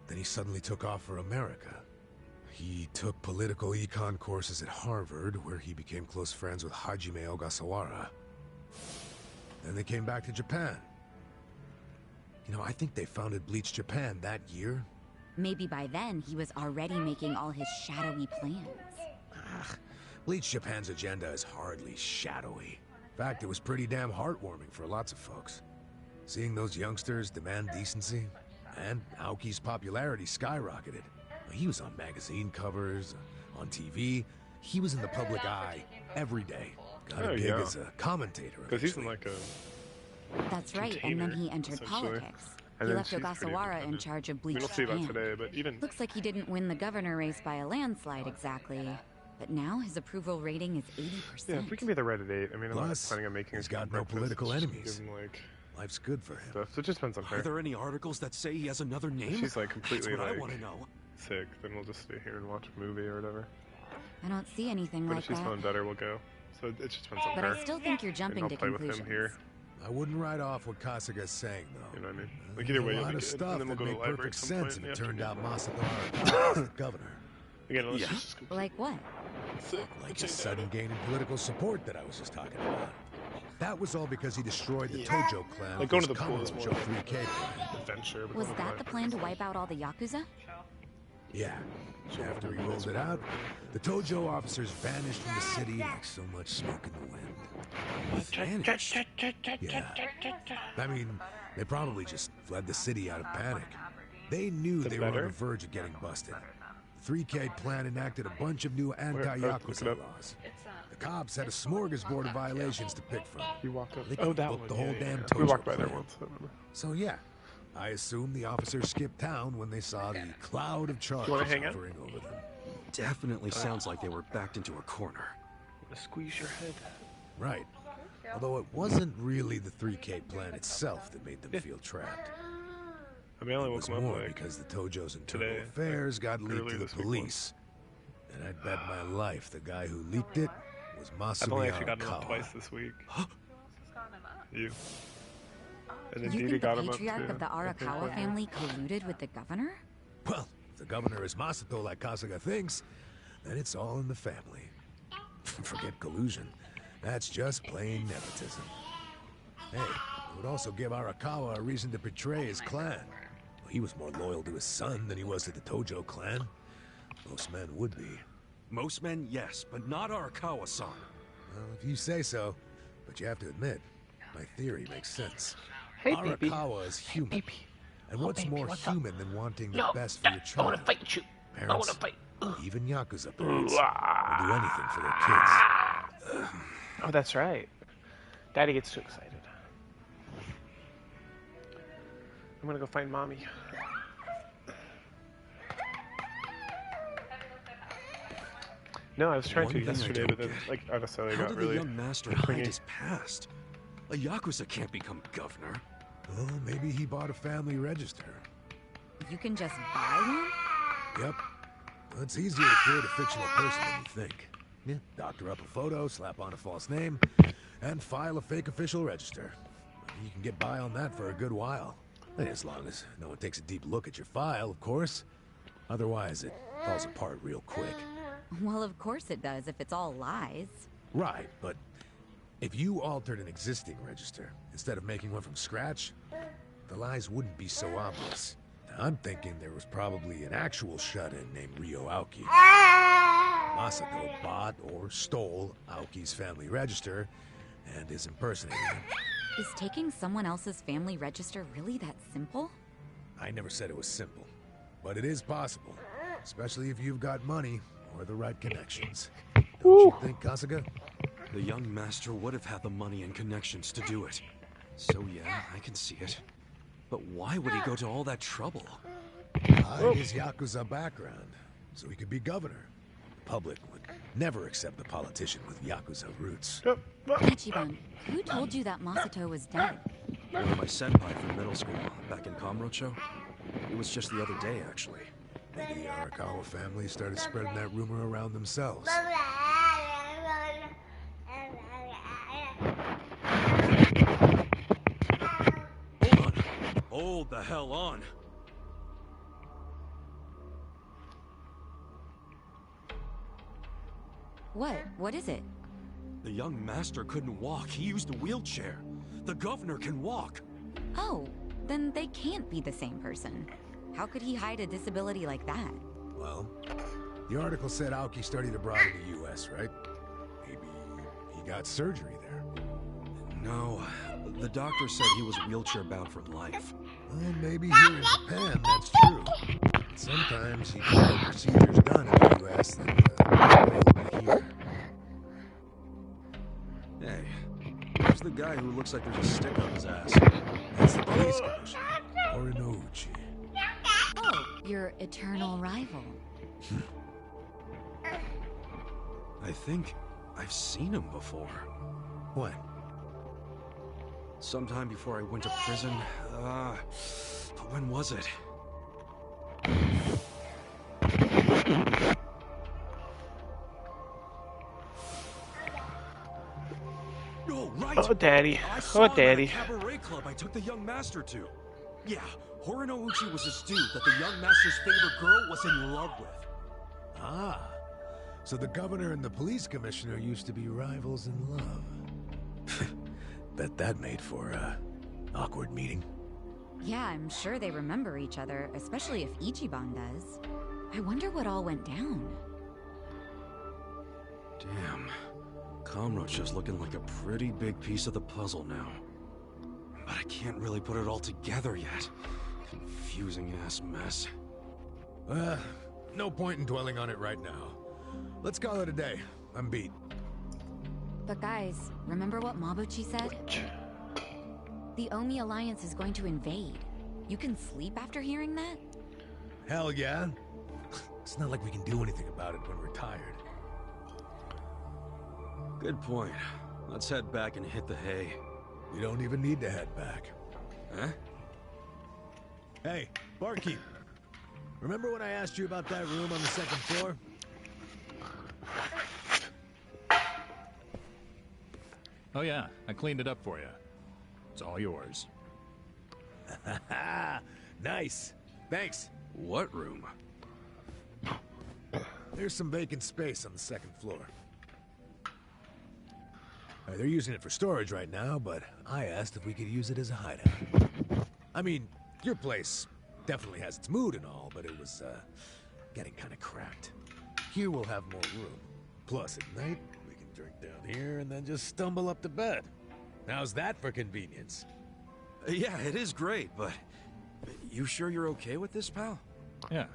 Then he suddenly took off for America. He took political econ courses at Harvard, where he became close friends with Hajime Ogasawara. Then they came back to Japan. You know, I think they founded Bleach Japan that year. Maybe by then he was already making all his shadowy plans. Bleach Japan's agenda is hardly shadowy. In fact, it was pretty damn heartwarming for lots of folks. Seeing those youngsters demand decency, and Aoki's popularity skyrocketed. He was on magazine covers, on TV. He was in the public eye every day. Got a gig as a commentator. Because he's in like a... That's right, and then he entered politics. And He then left she's pretty Ogasawara in independent. charge of I Bleach mean, we'll see Japan. about today, but even... Looks like he didn't win the governor race by a landslide exactly. But now his approval rating is 80%. Yeah, if we can be the right at 8, I mean, I'm not Plus, planning on making he's his got no breakfast, political just enemies. give him, like, Life's good for him. stuff. So it just depends on her. Are there any articles that say he has another name? She's like completely That's what like I want to know. sick, then we'll just stay here and watch a movie or whatever. I don't see anything But like if she's that. feeling better, we'll go. So it just depends on But her. I still think you're jumping and to I'll play conclusions. with him here. I wouldn't write off what Kasuga's saying, though. You know what I mean? Like either way, There's a you'll lot be of good. stuff And then we'll that go to the made library perfect at some point sense in if the it turned out afternoon. Masato Arakawa was the governor. Again, let's Yeah. just Like what? Like his sudden gain in political support that I was just talking about. That was all because he destroyed the Tojo clan. Like going with to the his pool is Kamarocho more like 3K plan. adventure. but Was going to that the plan to wipe out all the Yakuza? Yeah. After he rolled it out, the Tojo officers vanished from the city like so much smoke in the wind. Vanished? Yeah. I mean, they probably just fled the city out of panic. They knew they were on the verge of getting busted. The 3K plan enacted a bunch of new anti-Yakuza laws. The cops had a smorgasbord of violations to pick from. You walk up. They Oh, that booked one. the whole yeah, damn yeah. Tojo We walked by there clan. once. I remember. So yeah, I assume the officers skipped town when they saw the cloud of charges wanna hang out? hovering over them. Definitely sounds like they were backed into a corner. Squeeze your head. Right. Although it wasn't really the 3K plan itself that made them feel trapped. I mean, I only It woke was him up more like because the Tojo's internal today, affairs got leaked earlier to the this week police. And I'd bet my life the guy who leaked it was I've only Masumi actually gotten him up Arakawa. twice this week. You. And then You Didi think got the him up patriarch too. of the Arakawa family colluded with the governor? Well, if the governor is Masato like Kasuga thinks, then it's all in the family. Forget collusion. That's just plain nepotism. Hey, it would also give Arakawa a reason to betray his clan. Well, he was more loyal to his son than he was to the Tojo clan. Most men would be. Most men, yes, but not Arakawa-san. Well, if you say so. But you have to admit, my theory makes sense. Hey, baby. Arakawa is human. Baby. And what's more human than wanting the best for your child? I want to fight you. Parents, I want to fight. even Yakuza parents, will do anything for their kids. Oh, that's right. Daddy gets too excited. I'm gonna go find mommy. No, I was trying One to thing I yesterday, don't but then, get. like, honestly, I How got did really the young master clingy. hide his past? A Yakuza can't become governor. Well, maybe he bought a family register. You can just buy one? Yep. Well, it's easier to create a fictional person than you think. Yeah, doctor up a photo, slap on a false name, and file a fake official register. You can get by on that for a good while. As long as no one takes a deep look at your file, of course. Otherwise, it falls apart real quick. Well, of course it does, if it's all lies. Right, but if you altered an existing register instead of making one from scratch, the lies wouldn't be so obvious. Now, I'm thinking there was probably an actual shut-in named Ryo Aoki. Masato bought or stole Aoki's family register and is impersonating him. Is taking someone else's family register really that simple? I never said it was simple, but it is possible, especially if you've got money or the right connections. Don't you think, Kasuga? The young master would have had the money and connections to do it. So yeah, I can see it. But why would he go to all that trouble? Hide his Yakuza background, so he could be governor. The public would never accept a politician with Yakuza roots. Ichiban, who told you that Masato was dead? One of my senpai from middle school, back in Kamurocho. It was just the other day, actually. Maybe the Arakawa family started spreading that rumor around themselves. Hold the hell on! What? What is it? The young master couldn't walk. He used a wheelchair. The governor can walk. Oh, then they can't be the same person. How could he hide a disability like that? Well, the article said Aoki studied abroad in the U.S., right? Maybe he got surgery there. No, the doctor said he was wheelchair-bound for life. Well, maybe here in Japan, that's true. But sometimes he can get procedures done in the U.S. that back here. Hey, who's the guy who looks like there's a stick up his ass? That's the police commissioner, Orinouchi. Oh, your eternal rival. I think I've seen him before. When? Sometime before I went to prison. But when was it? Oh, right! Oh, Daddy. I saw Oh, him Daddy. at a cabaret club I took the young master to. Yeah, Horinouchi was this dude that the young master's favorite girl was in love with. Ah, so the governor and the police commissioner used to be rivals in love. Bet that made for a awkward meeting. Yeah, I'm sure they remember each other, especially if Ichiban does. I wonder what all went down. Damn. Kamurocho's looking like a pretty big piece of the puzzle now. But I can't really put it all together yet. Confusing ass mess. No point in dwelling on it right now. Let's call it a day. I'm beat. But guys, remember what Mabuchi said? The Omi Alliance is going to invade. You can sleep after hearing that? Hell yeah. It's not like we can do anything about it when we're tired. Good point. Let's head back and hit the hay. We don't even need to head back. Huh? Hey, barkeep. Remember when I asked you about that room on the second floor? Oh yeah, I cleaned it up for you. It's all yours. Nice. Thanks. What room? There's some vacant space on the second floor. They're using it for storage right now, but I asked if we could use it as a hideout. I mean, your place definitely has its mood and all, but it was, getting kind of cracked. Here we'll have more room. Plus, at night, we can drink down here and then just stumble up to bed. How's that for convenience? Yeah, it is great, but... You sure you're okay with this, pal? Yeah,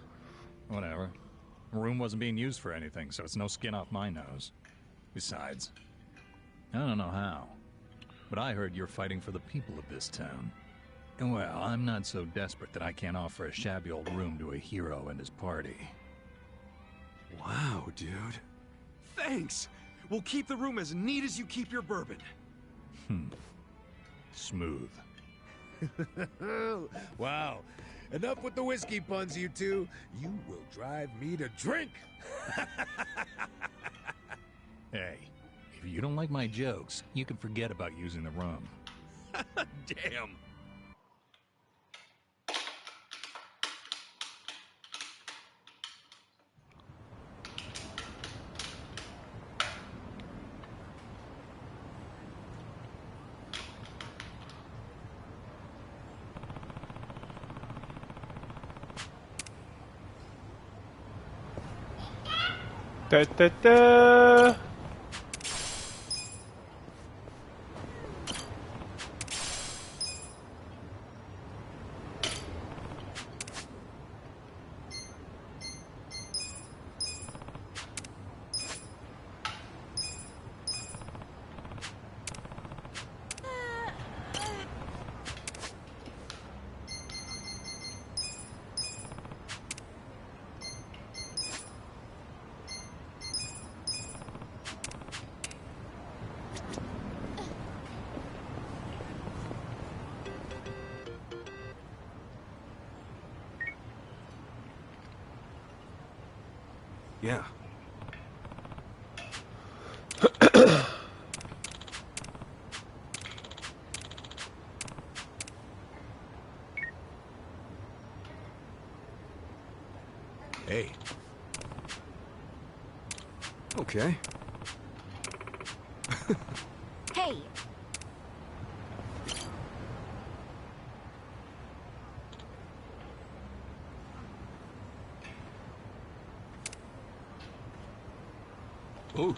whatever. The room wasn't being used for anything, so it's no skin off my nose. Besides, I don't know how, but I heard you're fighting for the people of this town. And well, I'm not so desperate that I can't offer a shabby old room to a hero and his party. Wow, dude. Thanks! We'll keep the room as neat as you keep your bourbon. Smooth. Wow. Enough with the whiskey puns, you two. You will drive me to drink. Hey, if you don't like my jokes, you can forget about using the room. Damn. Da da da. Yeah. Hey. Okay. Hey, Ooh.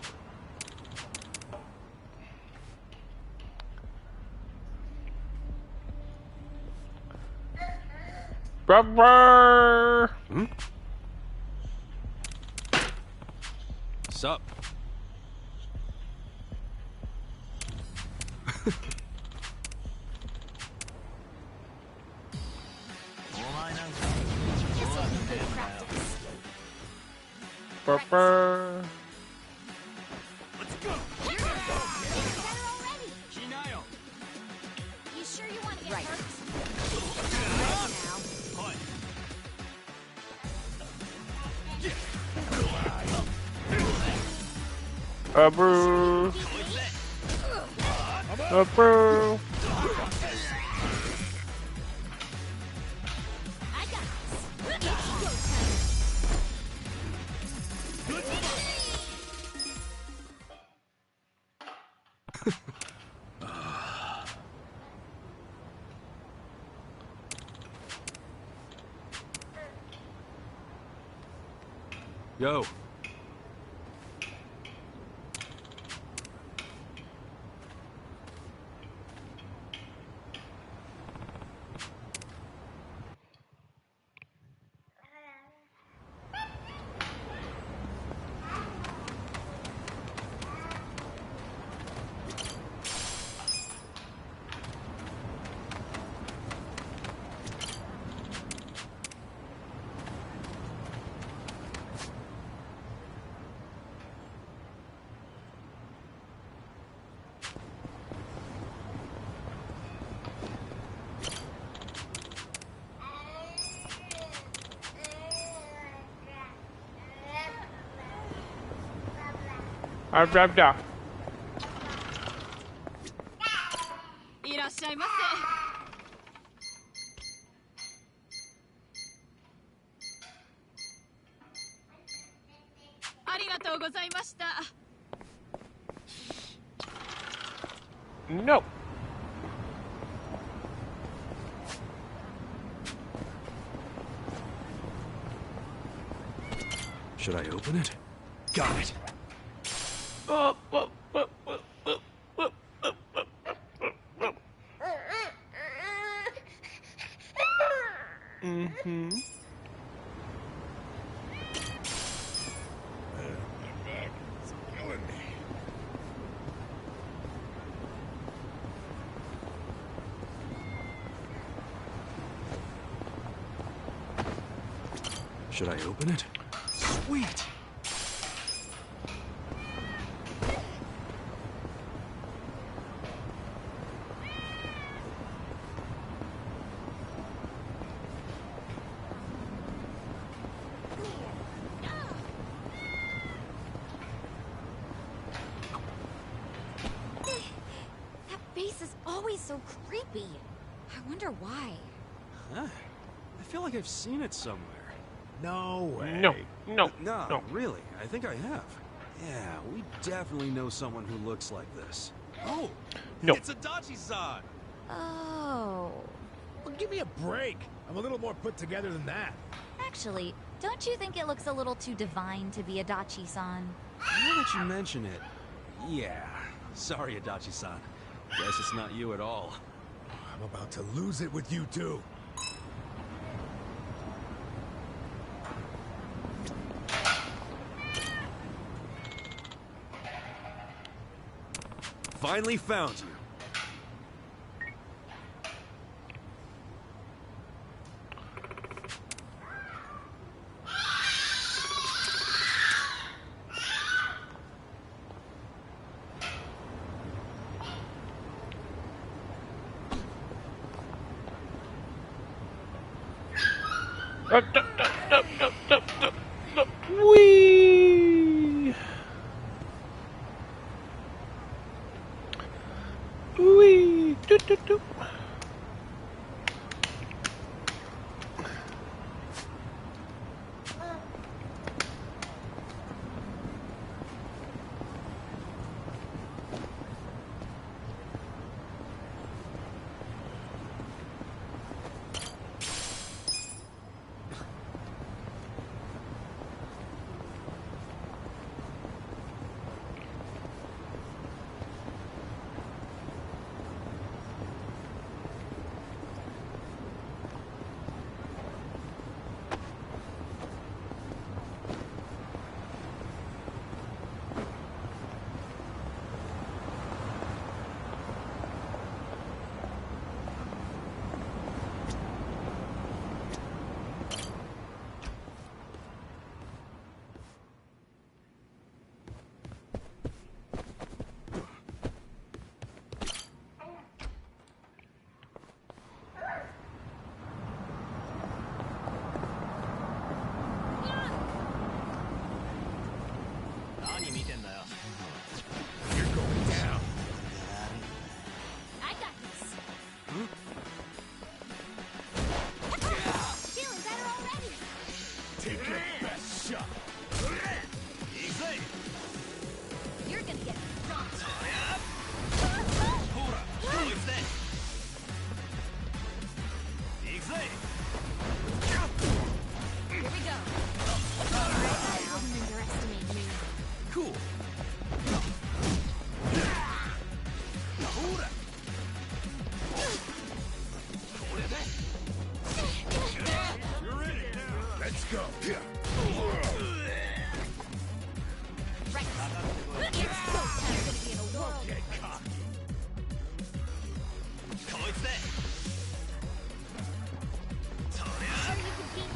Brother. Hmm? Sup? Brother. Let's go. You're better already. You sure you want to get hurt? Right now. Bro. Bro. I got this. Go time. Yo. Brother. いらっしゃいませ。ありがとうございました。No. Should I open it? Got it. Mm-hmm. It's killing me. Should I open it? Sweet. that face is always so creepy. I wonder why. Huh? I feel like I've seen it somewhere. No way. No. No. No, No. really. I think I have. Yeah, we definitely know someone who looks like this. Oh, No. it's Adachi-san! Oh. Well, give me a break. I'm a little more put together than that. Actually, Don't you think it looks a little too divine to be Adachi-san? Now that you mention it, yeah. Sorry, Adachi-san. Guess it's not you at all. I'm about to lose it with you two. Finally found you. Wee. Wee. Do, do, do.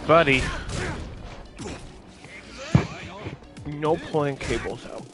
Buddy. No pulling cables out.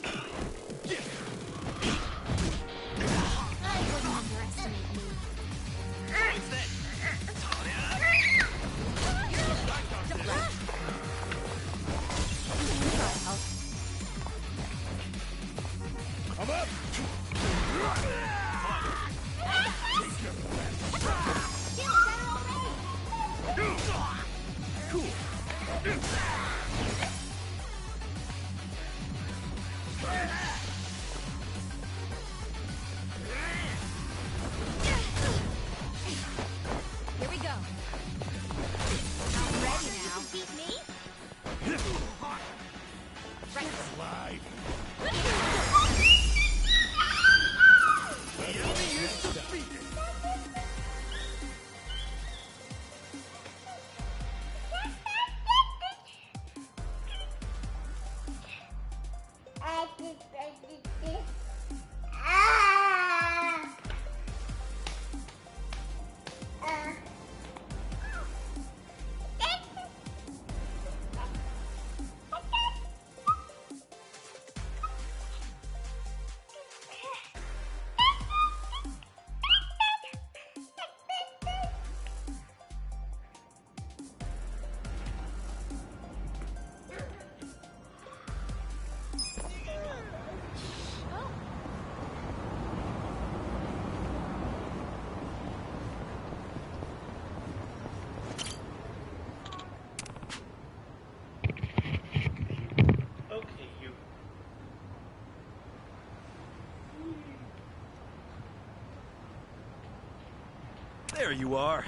There you are.